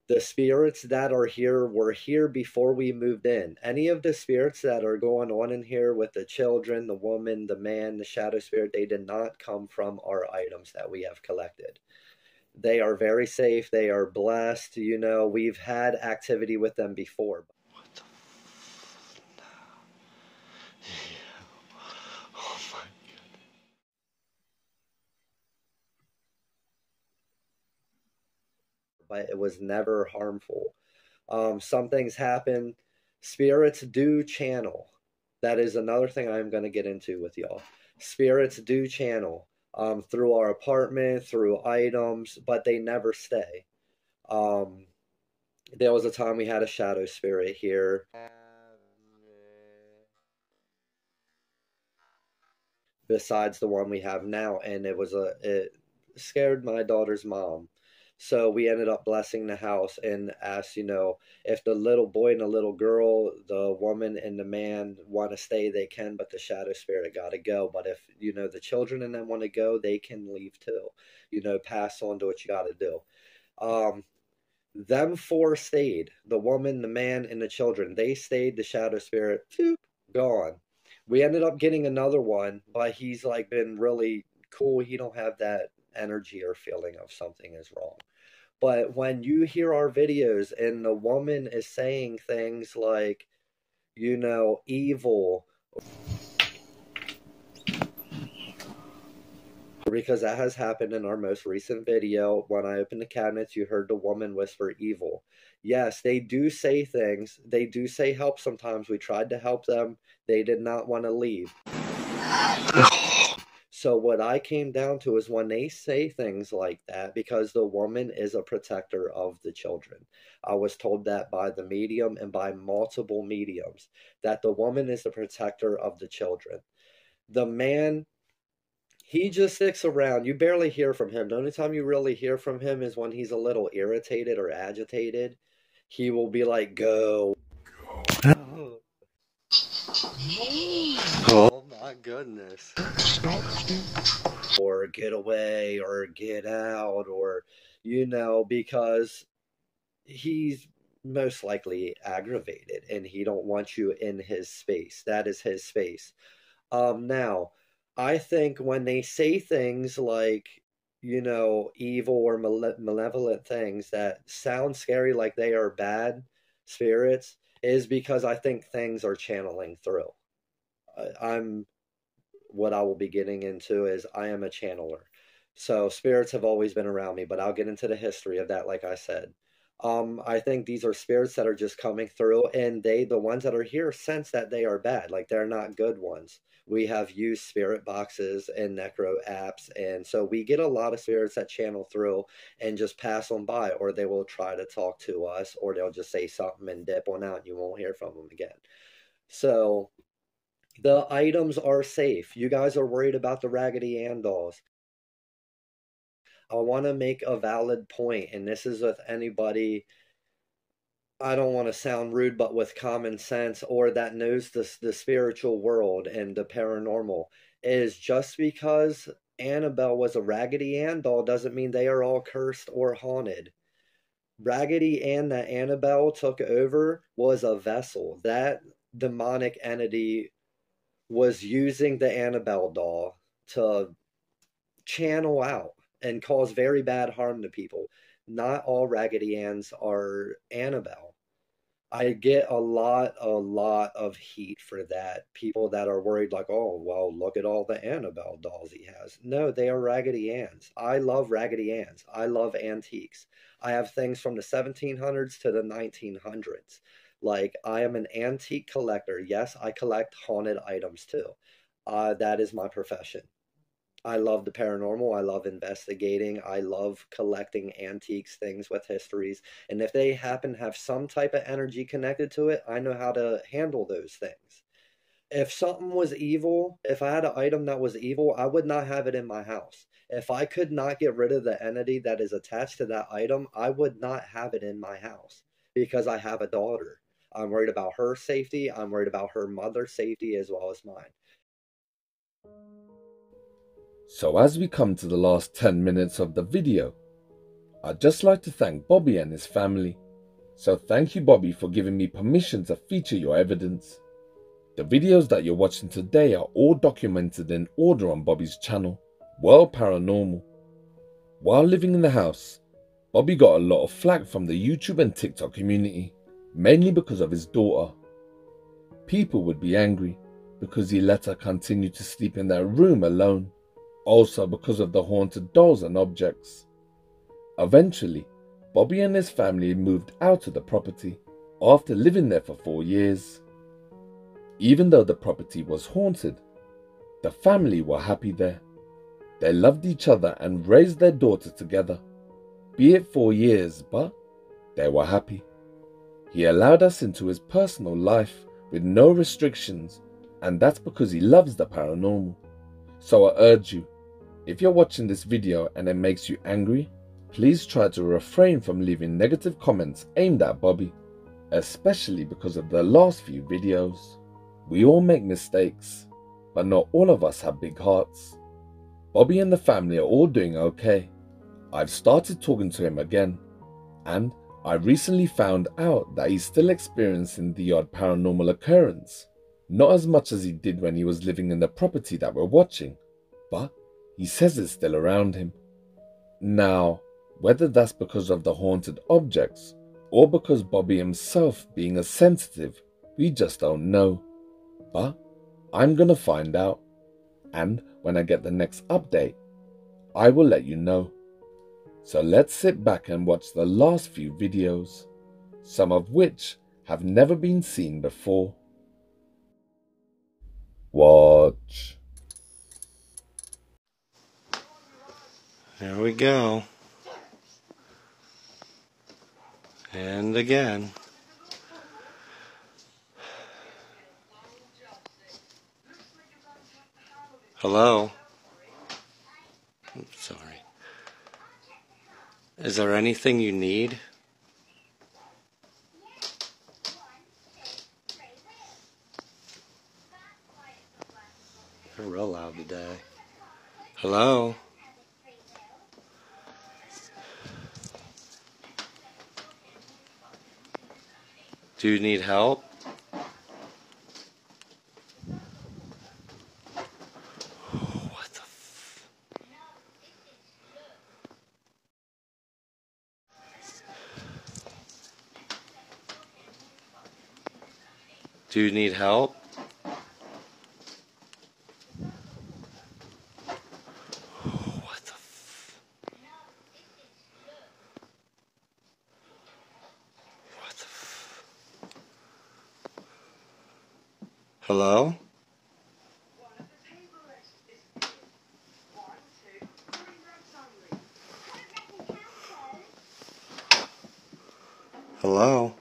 The spirits that are here were here before we moved in. Any of the spirits that are going on in here with the children, the woman, the man, the shadow spirit, they did not come from our items that we have collected. They are very safe. They are blessed. You know, we've had activity with them before. What the f... Yeah. Oh my god. But it was never harmful. Some things happen. Spirits do channel. That is another thing I'm going to get into with y'all. Spirits do channel through our apartment, through items, but they never stay. There was a time we had a shadow spirit here. Besides the one we have now, and it scared my daughter's mom. So we ended up blessing the house and asked, you know, if the little boy and the little girl, the woman and the man want to stay, they can, but the shadow spirit got to go. But if, you know, the children and them want to go, they can leave too. You know, pass on to what you got to do. Them four stayed. The woman, the man, and the children. They stayed. The shadow spirit, phew, gone. We ended up getting another one, but he's like been really cool. He don't have that energy or feeling of something is wrong. But when you hear our videos and the woman is saying things like, you know, evil, because that has happened in our most recent video. When I opened the cabinets, you heard the woman whisper evil. Yes, they do say things. They do say help sometimes. We tried to help them. They did not want to leave. So what I came down to is when they say things like that, because the woman is a protector of the children. I was told that by the medium and by multiple mediums, that the woman is the protector of the children. The man, He just sticks around. You barely hear from him. The only time you really hear from him is when he's a little irritated or agitated. He will be like, go. Oh my goodness. Or get away or get out, or, because he's most likely aggravated and he don't want you in his space. That is his space. Now, I think when they say things like, evil or malevolent things that sound scary, like they are bad spirits, is because I think things are channeling through. What I will be getting into is I am a channeler. So spirits have always been around me, but I'll get into the history of that, like I said. I think these are spirits that are just coming through, and the ones that are here, sense that they are bad, like they're not good ones. We have used spirit boxes and necro apps, and so we get a lot of spirits that channel through and just pass on by, or they will try to talk to us, or they'll just say something and dip on out, and you won't hear from them again. So the items are safe. You guys are worried about the Raggedy Ann dolls. I want to make a valid point, and this is with anybody, I don't want to sound rude, but with common sense or that knows the spiritual world and the paranormal, is just because Annabelle was a Raggedy Ann doll doesn't mean they are all cursed or haunted. Raggedy Ann that Annabelle took over was a vessel. That demonic entity was using the Annabelle doll to channel out and cause very bad harm to people. Not all Raggedy Anns are Annabelle. I get a lot of heat for that. People that are worried, like, oh, well, look at all the Annabelle dolls he has. No, they are Raggedy Anns. I love Raggedy Anns. I love antiques. I have things from the 1700s to the 1900s. Like, I am an antique collector. Yes, I collect haunted items too. That is my profession. I love the paranormal. I love investigating. I love collecting antiques, things with histories. And if they happen to have some type of energy connected to it, I know how to handle those things. If something was evil, if I had an item that was evil, I would not have it in my house. If I could not get rid of the entity that is attached to that item, I would not have it in my house because I have a daughter. I'm worried about her safety. I'm worried about her mother's safety as well as mine. So as we come to the last 10 minutes of the video, I'd just like to thank Bobby and his family. So thank you, Bobby, for giving me permission to feature your evidence. The videos that you're watching today are all documented in order on Bobby's channel, World Paranormal. While living in the house, Bobby got a lot of flack from the YouTube and TikTok community, mainly because of his daughter. People would be angry because he let her continue to sleep in their room alone. Also because of the haunted dolls and objects. Eventually, Bobby and his family moved out of the property after living there for 4 years. Even though the property was haunted, the family were happy there. They loved each other and raised their daughter together. Be it 4 years, but they were happy. He allowed us into his personal life with no restrictions, and that's because he loves the paranormal. So I urge you, if you're watching this video and it makes you angry, please try to refrain from leaving negative comments aimed at Bobby, especially because of the last few videos. We all make mistakes, but not all of us have big hearts. Bobby and the family are all doing okay. I've started talking to him again, and I recently found out that he's still experiencing the odd paranormal occurrence. Not as much as he did when he was living in the property that we're watching, but he says it's still around him. Now, whether that's because of the haunted objects or because Bobby himself being a sensitive, we just don't know. But I'm gonna find out, and when I get the next update, I will let you know. So let's sit back and watch the last few videos, some of which have never been seen before. Watch. There we go. And again. Hello? Is there anything you need? They're real loud today. Hello? Do you need help? What the f... Do you need help? What the f... What the f... Hello? Hello?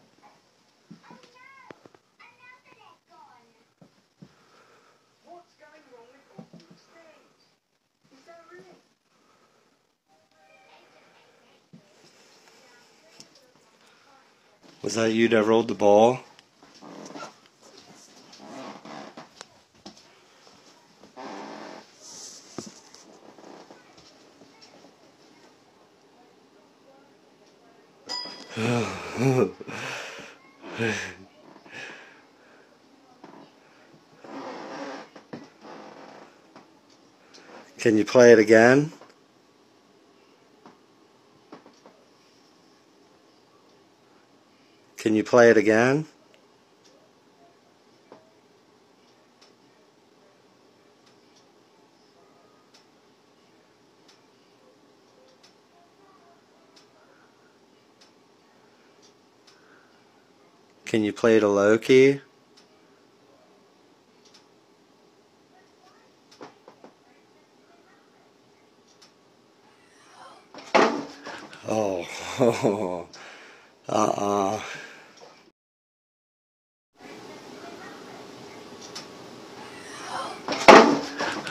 Was that you that rolled the ball? Can you play it again? Can you play it again? Can you play it a low key? Oh, uh-uh.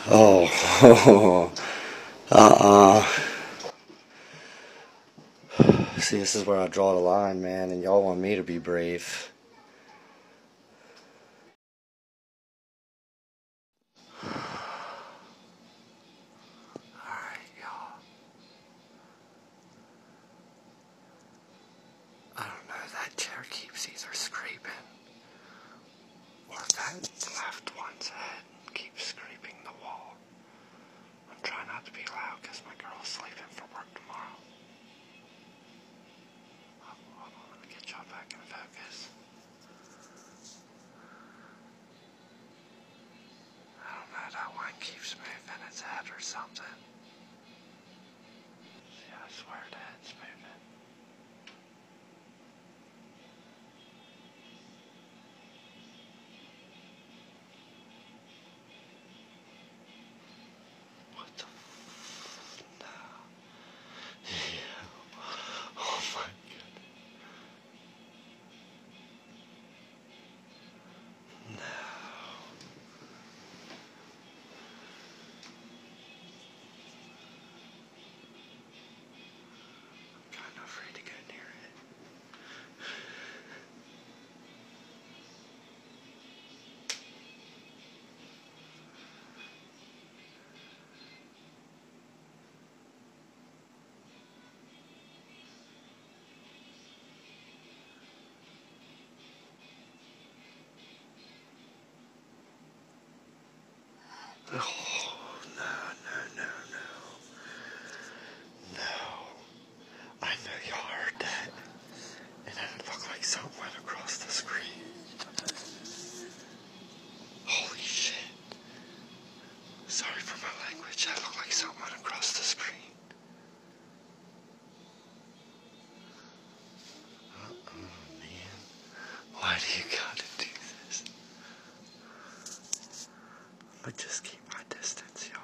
Oh, uh-uh. See, this is where I draw the line, man, and y'all want me to be brave. Alright, y'all. I don't know, that chair keeps either scraping, or that left one's head keeps scraping the wall. I'm trying not to be loud because my girl's sleeping for work tomorrow. Hold on, let me get y'all back in focus. I don't know, that one keeps moving its head or something. Yeah, I swear the head's moving. What the f... No. Yeah. Oh my goodness. No. I'm kind of afraid to go near it. Oh, no. No. I know y'all heard that. And then it looked like something went across the screen. Holy shit. Sorry for my language. That looked like something went across the screen. Man. Why do you gotta do this? But just keep my distance, y'all.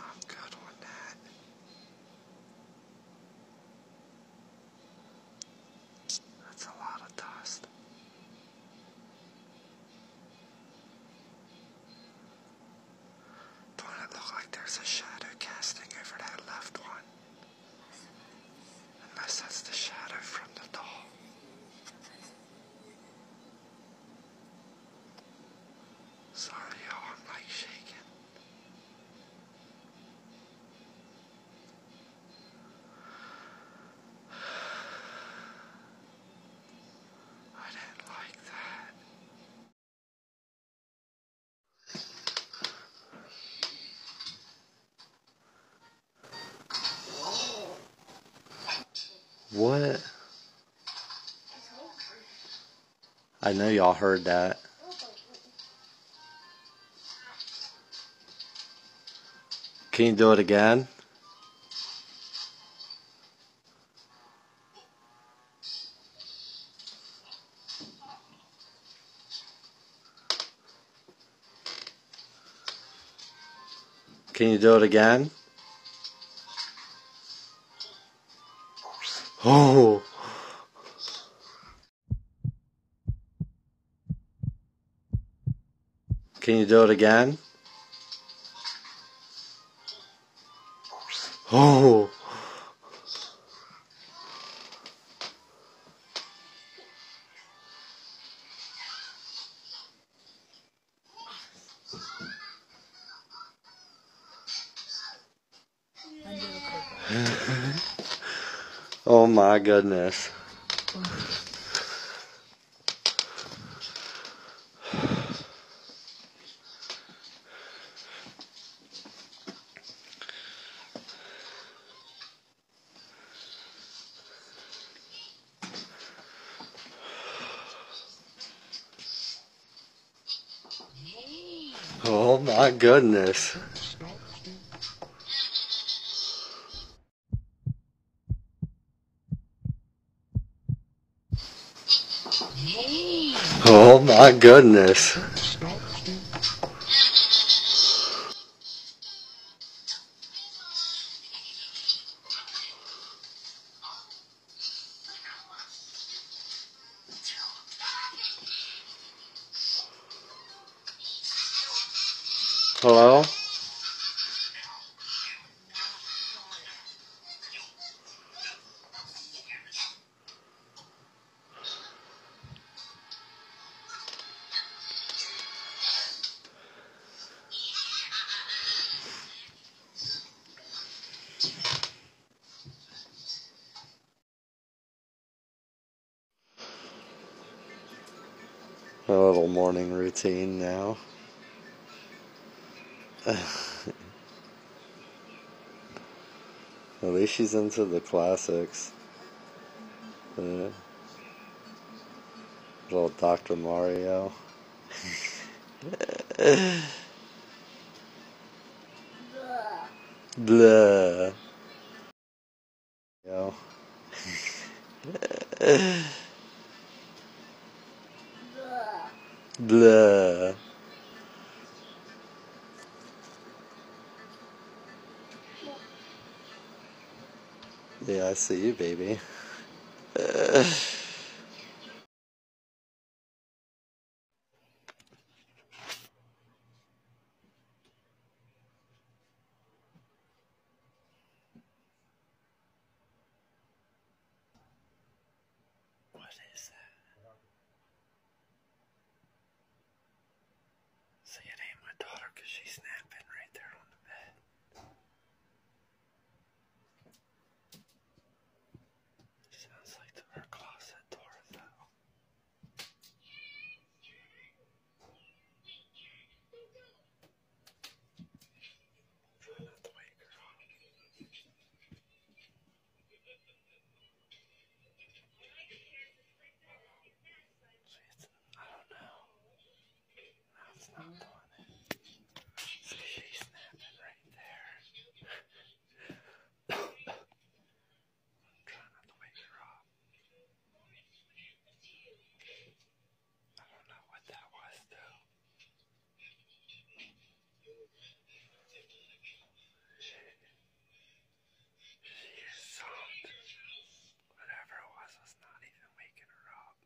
I'm good on that. That's a lot of dust. Don't it look like there's a What? I know y'all heard that. Can you do it again? Can you do it again? Oh! Can you do it again? Oh! Oh my goodness. Oh my goodness. Oh my goodness. Hello? A little morning routine now. At least she's into the classics. Little Dr. Mario. Blah. Yo. Blah. Yeah, I see you, baby. What is that? See, it ain't my daughter because she's snapping right there on the bed. Sounds like her closet door, though. Try not to wake her up. I don't know. No, it's not doing it. See, she's snapping right there. Try not to wake her up. I don't know what that was, though. She is soft. Whatever it was not even waking her up.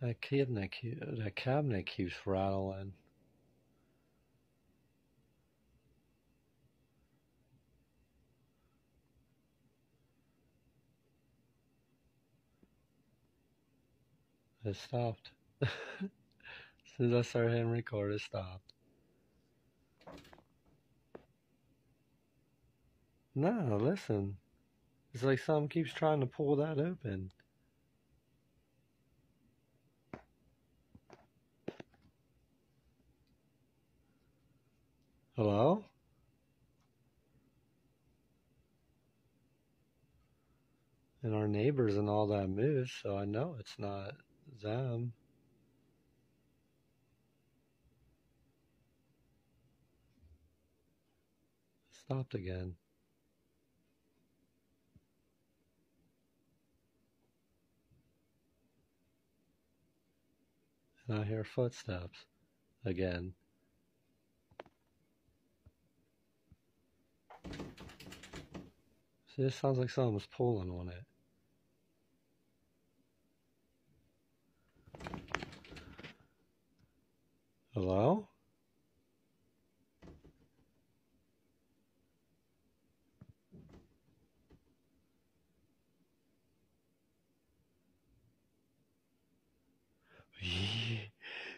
That cabinet keeps rattling. It stopped. As soon as I started hitting record, it stopped. No, listen. It's like something keeps trying to pull that open. Hello? And our neighbors and all that moves, so I know it's not them. Stopped again. And I hear footsteps again. See, this sounds like someone's pulling on it. Hello?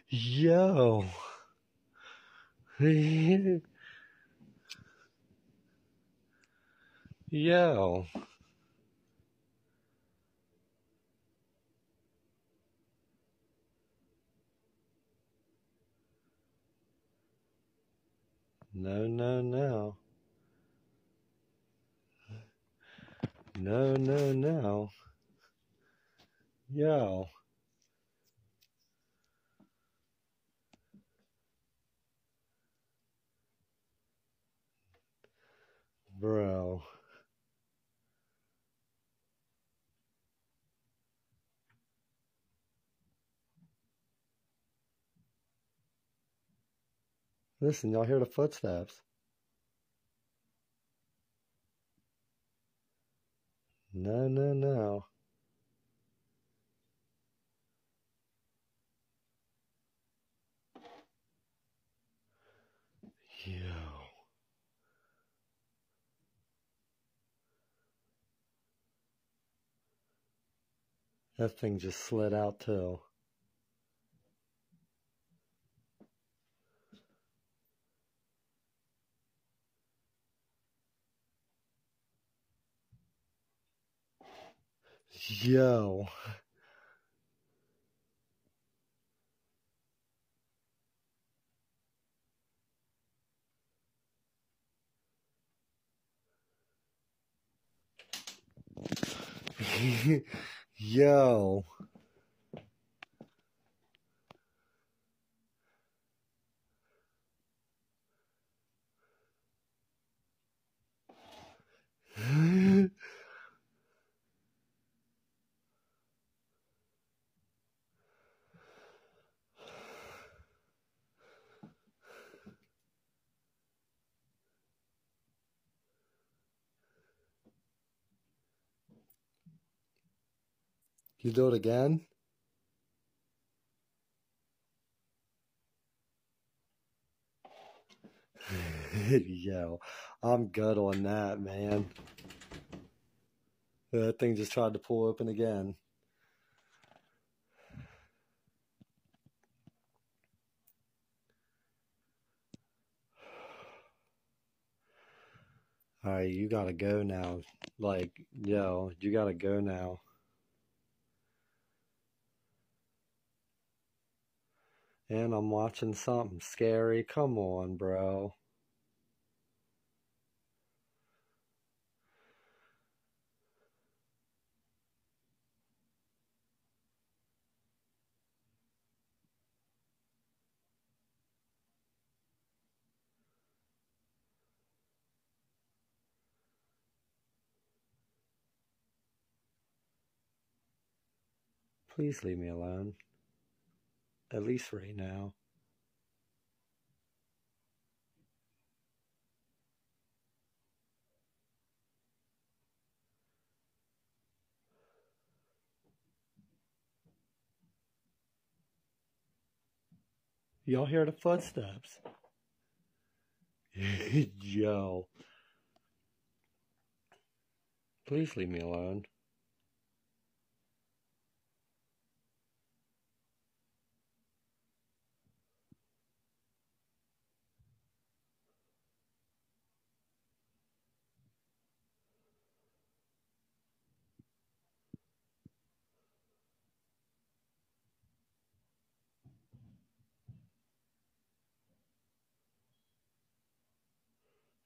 Yo. Yo. No, no, no. No, no, no. Yo. Bro. Listen, y'all hear the footsteps? No, no, no. Yo. That thing just slid out too. Yo. Yo. You do it again? Yo, I'm good on that, man. That thing just tried to pull open again. Alright, you gotta go now. Like, yo, you gotta go now. And I'm watching something scary. Come on, bro. Please leave me alone. At least right now. Y'all hear the footsteps? Yo. Please leave me alone.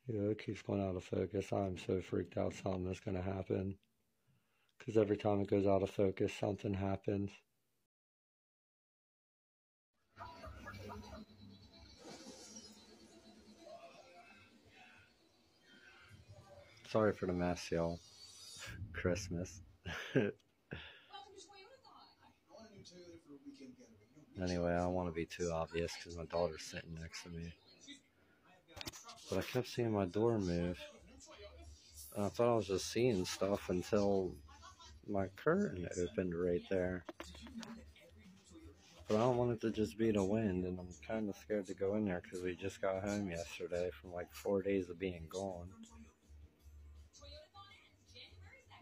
Yeah, it keeps going out of focus. I'm so freaked out something is going to happen. Because every time it goes out of focus, something happens. Sorry for the mess, y'all. Christmas. Anyway, I don't want to be too obvious because my daughter's sitting next to me. But I kept seeing my door move. And I thought I was just seeing stuff until my curtain opened right there. But I don't want it to just be the wind, and I'm kind of scared to go in there because we just got home yesterday from like 4 days of being gone.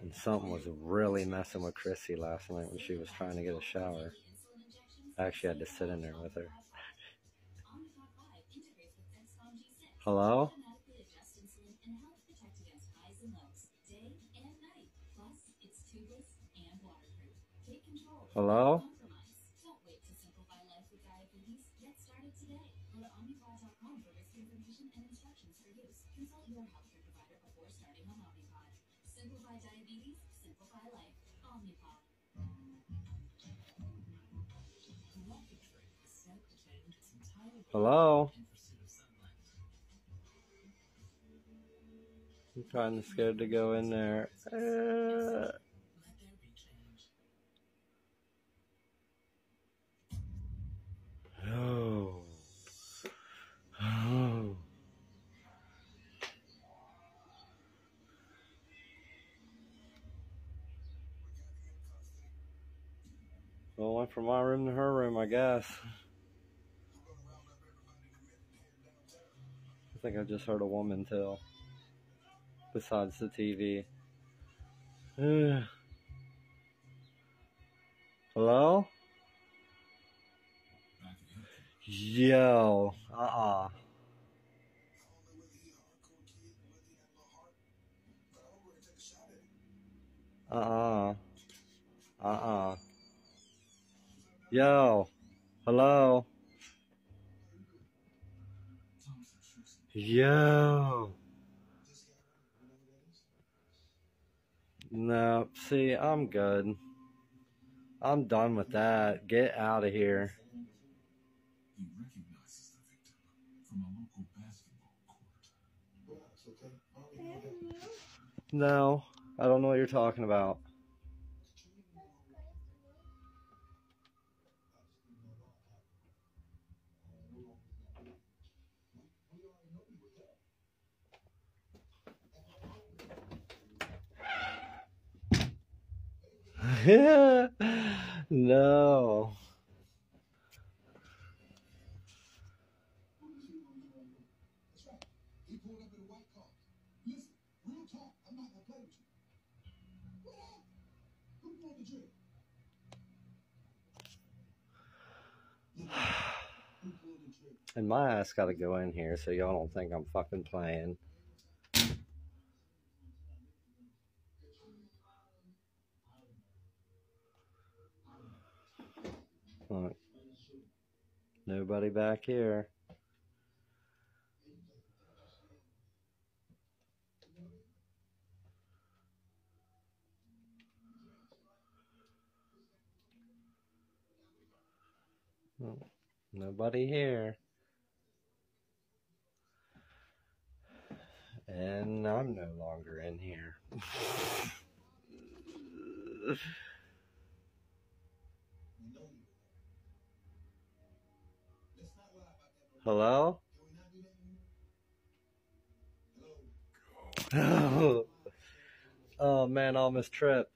And something was really messing with Chrissy last night when she was trying to get a shower. I actually had to sit in there with her. Hello? Hello? Hello? I'm kind of scared to go in there. Oh. Oh. Well, I went from my room to her room, I guess. I think I just heard a woman tell. Besides the TV. Hello? Yo. Uh-uh. Uh-uh. Uh-uh. Yo. Hello? Yo. No, see, I'm good. I'm done with that. Get out of here. No, I don't know what you're talking about. No. And my ass gotta go in here so y'all don't think I'm fucking playing. Look. Nobody back here. Nobody here. And I'm no longer in here. Hello? Oh man, I almost tripped.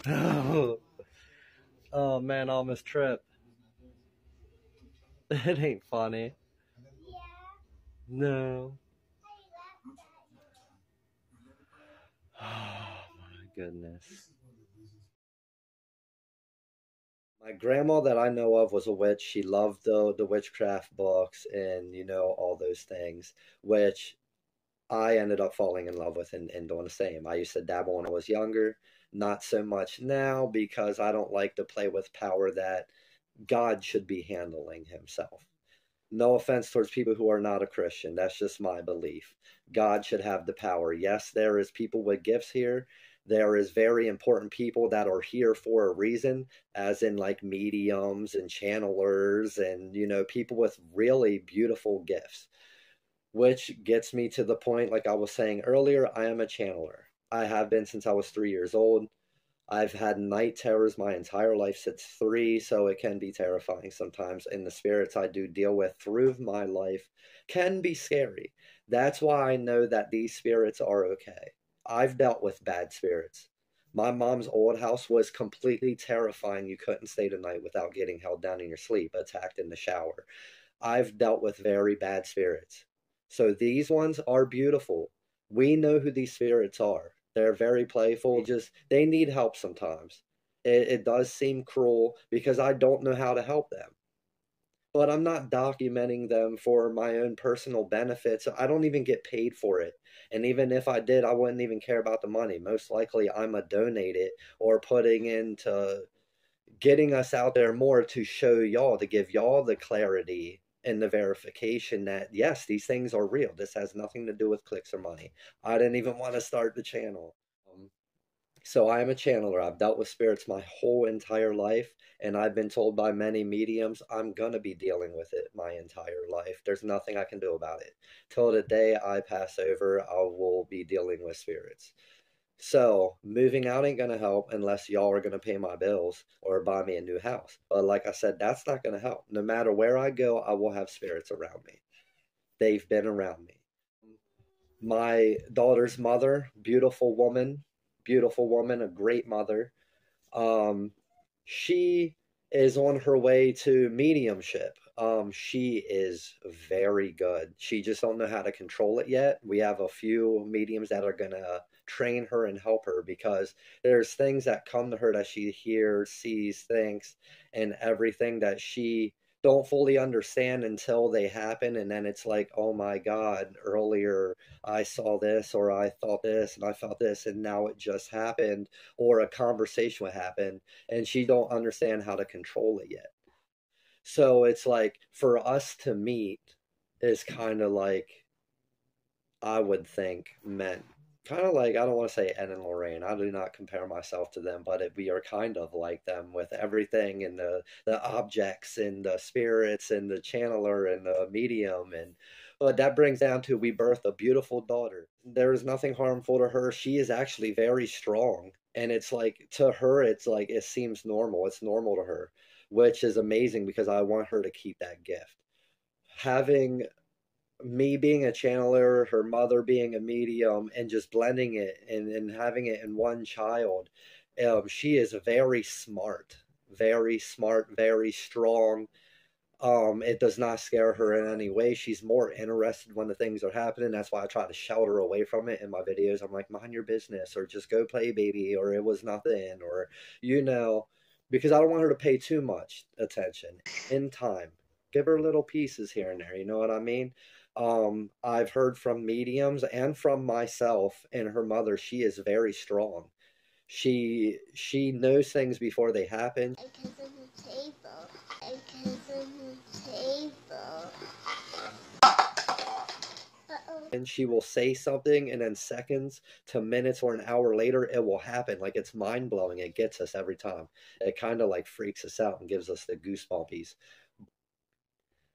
Oh man, I almost tripped. It ain't funny. No. Oh my goodness. My grandma that I know of was a witch. She loved the witchcraft books and all those things, which I ended up falling in love with and doing the same. I used to dabble when I was younger, not so much now because I don't like to play with power that God should be handling himself. No offense towards people who are not a Christian. That's just my belief. God should have the power. Yes, there is people with gifts here. There is very important people that are here for a reason, as in like mediums and channelers and people with really beautiful gifts. Which gets me to the point, like I was saying earlier, I am a channeler. I have been since I was 3 years old. I've had night terrors my entire life since three, so it can be terrifying sometimes. And the spirits I do deal with through my life can be scary. That's why I know that these spirits are okay. I've dealt with bad spirits. My mom's old house was completely terrifying. You couldn't stay the night without getting held down in your sleep, attacked in the shower. I've dealt with very bad spirits. So these ones are beautiful. We know who these spirits are. They're very playful. They need help sometimes. It does seem cruel because I don't know how to help them. But I'm not documenting them for my own personal benefit. So I don't even get paid for it. And even if I did, I wouldn't even care about the money. Most likely I'm a donate it or putting into getting us out there more to show y'all, to give y'all the clarity and the verification that yes, these things are real. This has nothing to do with clicks or money. I didn't even want to start the channel. So I am a channeler. I've dealt with spirits my whole entire life, and I've been told by many mediums I'm gonna be dealing with it my entire life. There's nothing I can do about it. Till the day I pass over, I will be dealing with spirits. So moving out ain't gonna help unless y'all are gonna pay my bills or buy me a new house. But like I said, that's not gonna help. No matter where I go, I will have spirits around me. They've been around me. My daughter's mother, beautiful woman, a great mother. Um, she is on her way to mediumship. She is very good. She just don't know how to control it yet. We have a few mediums that are gonna train her and help her because there's things that come to her that she hears, sees, thinks, and everything that she don't fully understand until they happen, and then it's like, oh my God, earlier I saw this or I thought this and I felt this and now it just happened, or a conversation would happen and she don't understand how to control it yet. So it's like for us to meet is kind of like I would think meant kind of like I don't want to say Ed and Lorraine. I do not compare myself to them, but we are kind of like them with everything and the objects and the spirits and the channeler and the medium and but that brings down to we birthed a beautiful daughter. There is nothing harmful to her. She is actually very strong. And it's like to her, it's like it seems normal. It's normal to her, which is amazing because I want her to keep that gift. Having me being a channeler, her mother being a medium, and just blending it and having it in one child. She is very smart, very strong. It does not scare her in any way. She's more interested when the things are happening. That's why I try to shelter away from it in my videos. I'm like, mind your business, or just go play, baby, or it was nothing, or you know, because I don't want her to pay too much attention in time. Give her little pieces here and there. You know what I mean? I've heard from mediums and from myself and her mother. She is very strong. She knows things before they happen. Because of the table. Because of the table. Uh-oh. And she will say something and then seconds to minutes or an hour later it will happen. Like it's mind blowing. It gets us every time. It kind of like freaks us out and gives us the goosebumpies.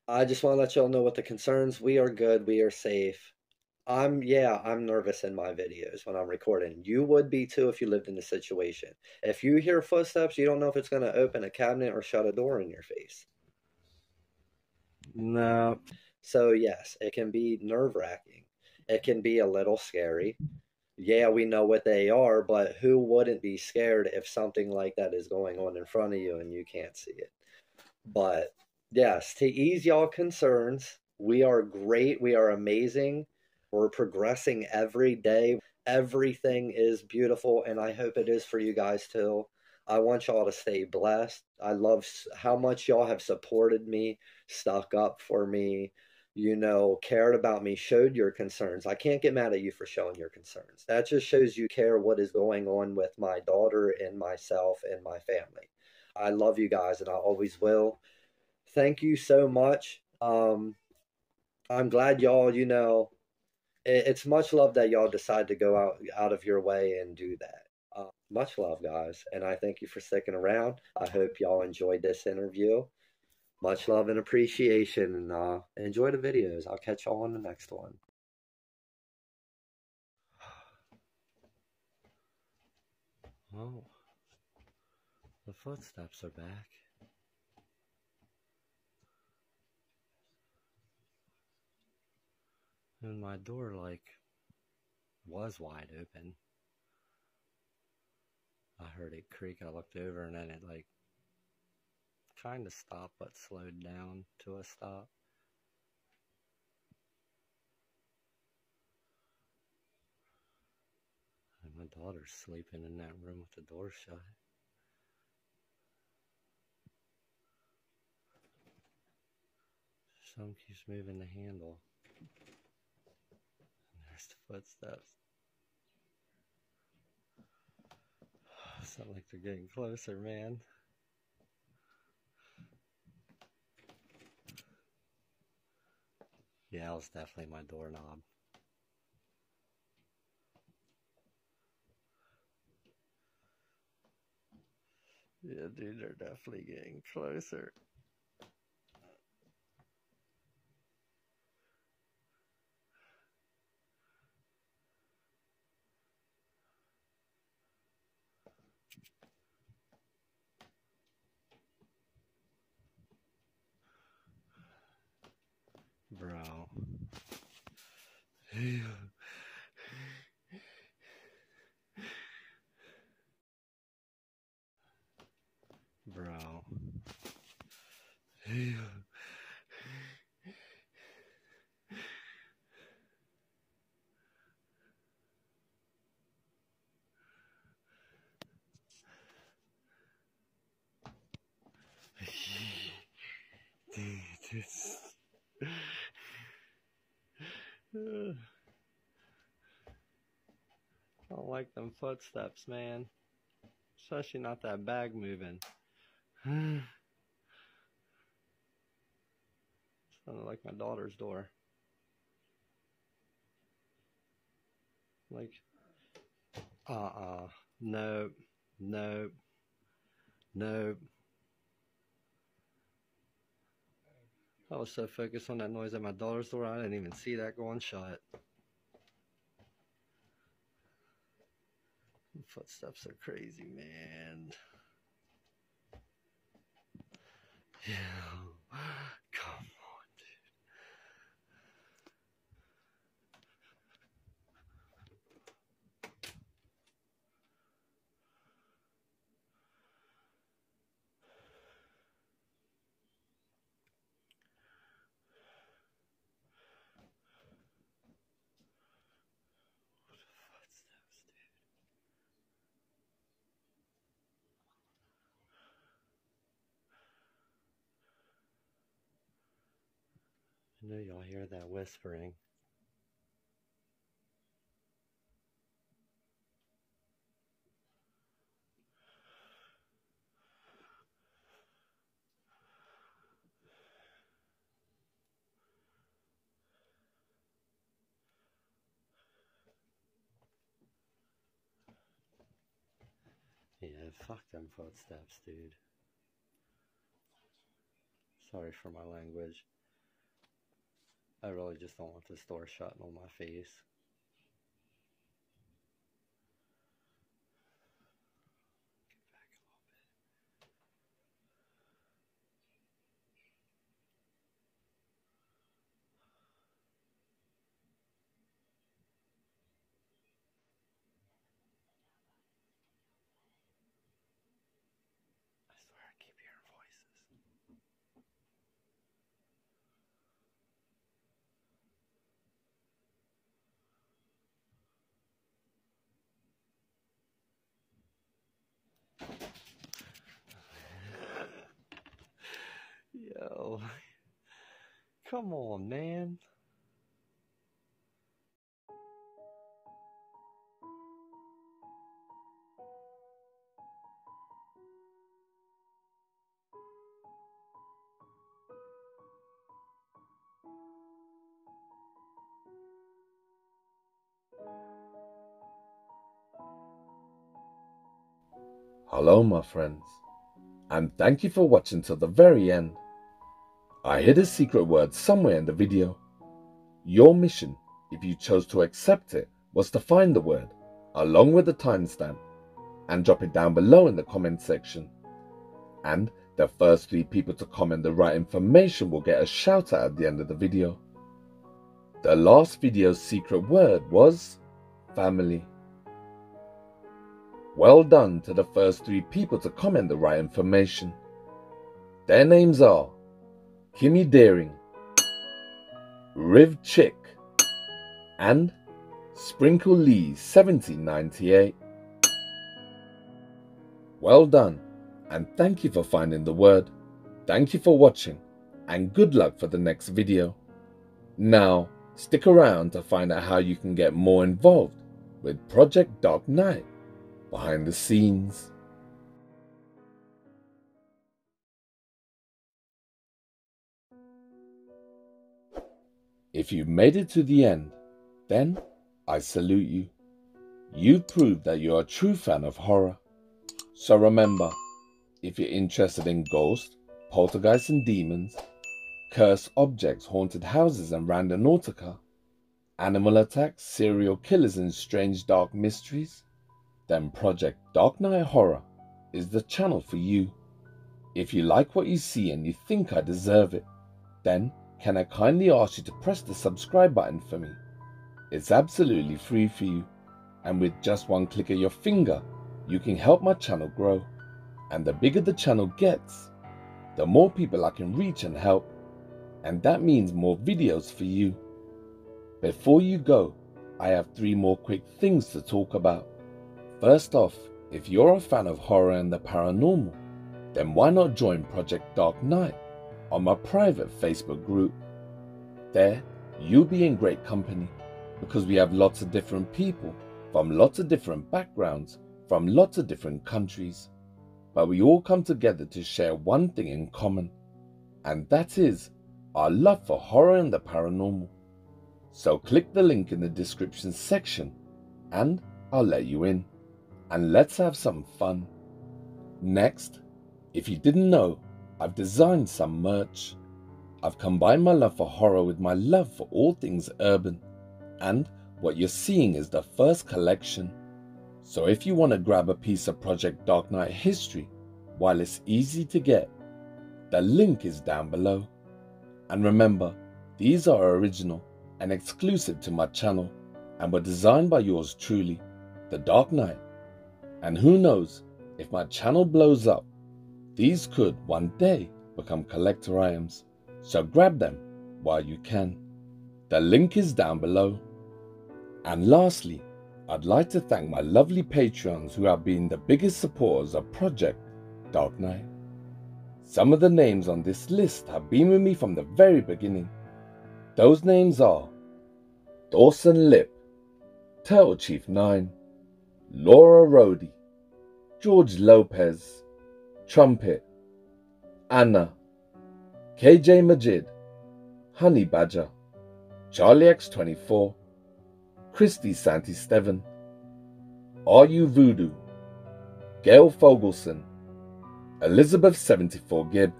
I just want to let y'all know what the concerns. We are good. We are safe. I'm nervous in my videos when I'm recording. You would be too if you lived in the situation. If you hear footsteps, you don't know if it's going to open a cabinet or shut a door in your face. No. So yes, it can be nerve-wracking. It can be a little scary. yeah, we know what they are, but who wouldn't be scared if something like that is going on in front of you and you can't see it? But yes, to ease y'all concerns, we are great. We are amazing. We're progressing every day. Everything is beautiful, and I hope it is for you guys too. I want y'all to stay blessed. I love how much y'all have supported me, stuck up for me, cared about me, showed your concerns. I can't get mad at you for showing your concerns. That just shows you care what is going on with my daughter and myself and my family. I love you guys, and I always will. Thank you so much. I'm glad y'all, it's much love that y'all decide to go out of your way and do that. Much love, guys, and I thank you for sticking around. I hope y'all enjoyed this interview. Much love and appreciation, and enjoy the videos. I'll catch y'all on the next one. Oh, the footsteps are back. And my door, was wide open. I heard it creak. I looked over, and then it, kind of stopped, but slowed down to a stop. And my daughter's sleeping in that room with the door shut. Some keeps moving the handle. And there's the footsteps. Sound like they're getting closer, man. Yeah, it was definitely my doorknob. Yeah, dude, they're definitely getting closer. Bro. Bro. Dude, I don't like them footsteps, man. Especially not that bag moving. Sounded like my daughter's door. Nope. Nope. Nope. I was so focused on that noise at my daughter's door, I didn't even see that going shut. Footsteps are crazy, man. Yeah. Come on, dude. Footsteps, dude. I know y'all hear that whispering. Yeah, fuck them footsteps, dude. Sorry for my language. I really just don't want this door shutting on my face. Get back a little bit. Yo. Come on, man. Hello my friends, and thank you for watching till the very end. I hid a secret word somewhere in the video. Your mission, if you chose to accept it, was to find the word, along with the timestamp, and drop it down below in the comment section. And the first 3 people to comment the right information will get a shout out at the end of the video. The last video's secret word was family. Well done to the first 3 people to comment the right information. Their names are Kimmy Deering, Riv Chick, and Sprinkle Lee 1798. Well done, and thank you for finding the word. Thank you for watching, and good luck for the next video. Now, stick around to find out how you can get more involved with Project Dark Knight behind the scenes. If you've made it to the end, then I salute you. You've proved that you're a true fan of horror. So remember, if you're interested in ghosts, poltergeists and demons, cursed objects, haunted houses and randonautica, animal attacks, serial killers and strange dark mysteries, then Project Dark Knight Horror is the channel for you. If you like what you see and you think I deserve it, then can I kindly ask you to press the subscribe button for me? It's absolutely free for you, and with just one click of your finger, you can help my channel grow. And the bigger the channel gets, the more people I can reach and help, and that means more videos for you. Before you go, I have 3 more quick things to talk about. First off, if you're a fan of horror and the paranormal, then why not join Project Dark Knight on my private Facebook group? There, you'll be in great company because we have lots of different people from lots of different backgrounds, from lots of different countries. But we all come together to share one thing in common, and that is our love for horror and the paranormal. So click the link in the description section and I'll let you in. And let's have some fun. Next, if you didn't know, I've designed some merch. I've combined my love for horror with my love for all things urban, and what you're seeing is the first collection. So if you want to grab a piece of Project Dark Knight history while it's easy to get, the link is down below. And remember, these are original and exclusive to my channel and were designed by yours truly, The Dark Knight. And who knows, if my channel blows up, these could one day become collector items, so grab them while you can. The link is down below. And lastly, I'd like to thank my lovely Patreons who have been the biggest supporters of Project Dark Knight. Some of the names on this list have been with me from the very beginning. Those names are Dawson Lip, Turtle Chief 9, Laura Rhodey, George Lopez, Trumpet, Anna, KJ Majid, Honey Badger, Charlie X24, Christy Santi Steven, Are You Voodoo, Gail Fogelson, Elizabeth 74 Gibb,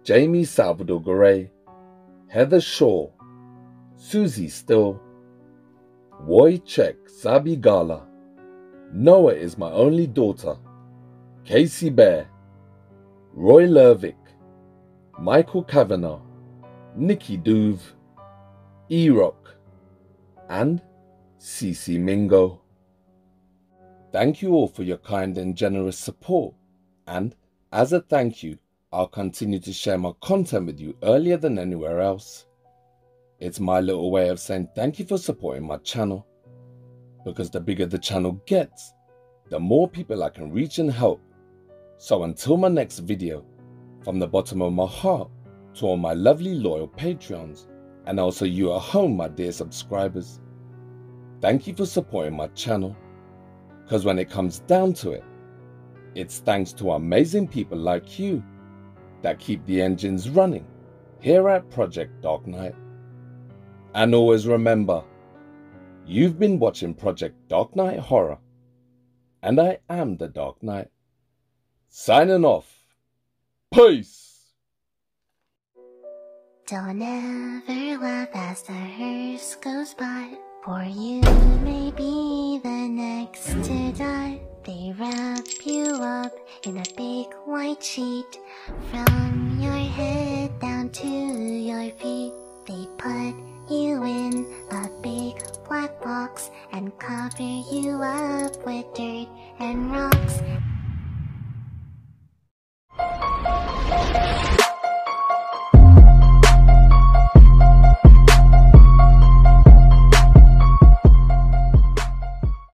Jamie Salvador Garay, Heather Shaw, Susie Still, Wojciech Zabigala, Noah Is My Only Daughter, Casey Bear, Roy Lervick, Michael Kavanagh, Nikki Duve, E-Rock, and Cece Mingo. Thank you all for your kind and generous support, and as a thank you, I'll continue to share my content with you earlier than anywhere else. It's my little way of saying thank you for supporting my channel, because the bigger the channel gets, the more people I can reach and help. So until my next video, from the bottom of my heart, to all my lovely loyal Patreons, and also you at home, my dear subscribers. Thank you for supporting my channel, because when it comes down to it, it's thanks to amazing people like you that keep the engines running here at Project Dark Knight. And always remember, you've been watching Project Dark Knight Horror, and I am the Dark Knight. Signing off. Peace! Don't ever laugh as the hearse goes by, for you may be the next to die. They wrap you up in a big white sheet, from your head down to your feet. They put you in a big black box and cover you up with dirt and rocks.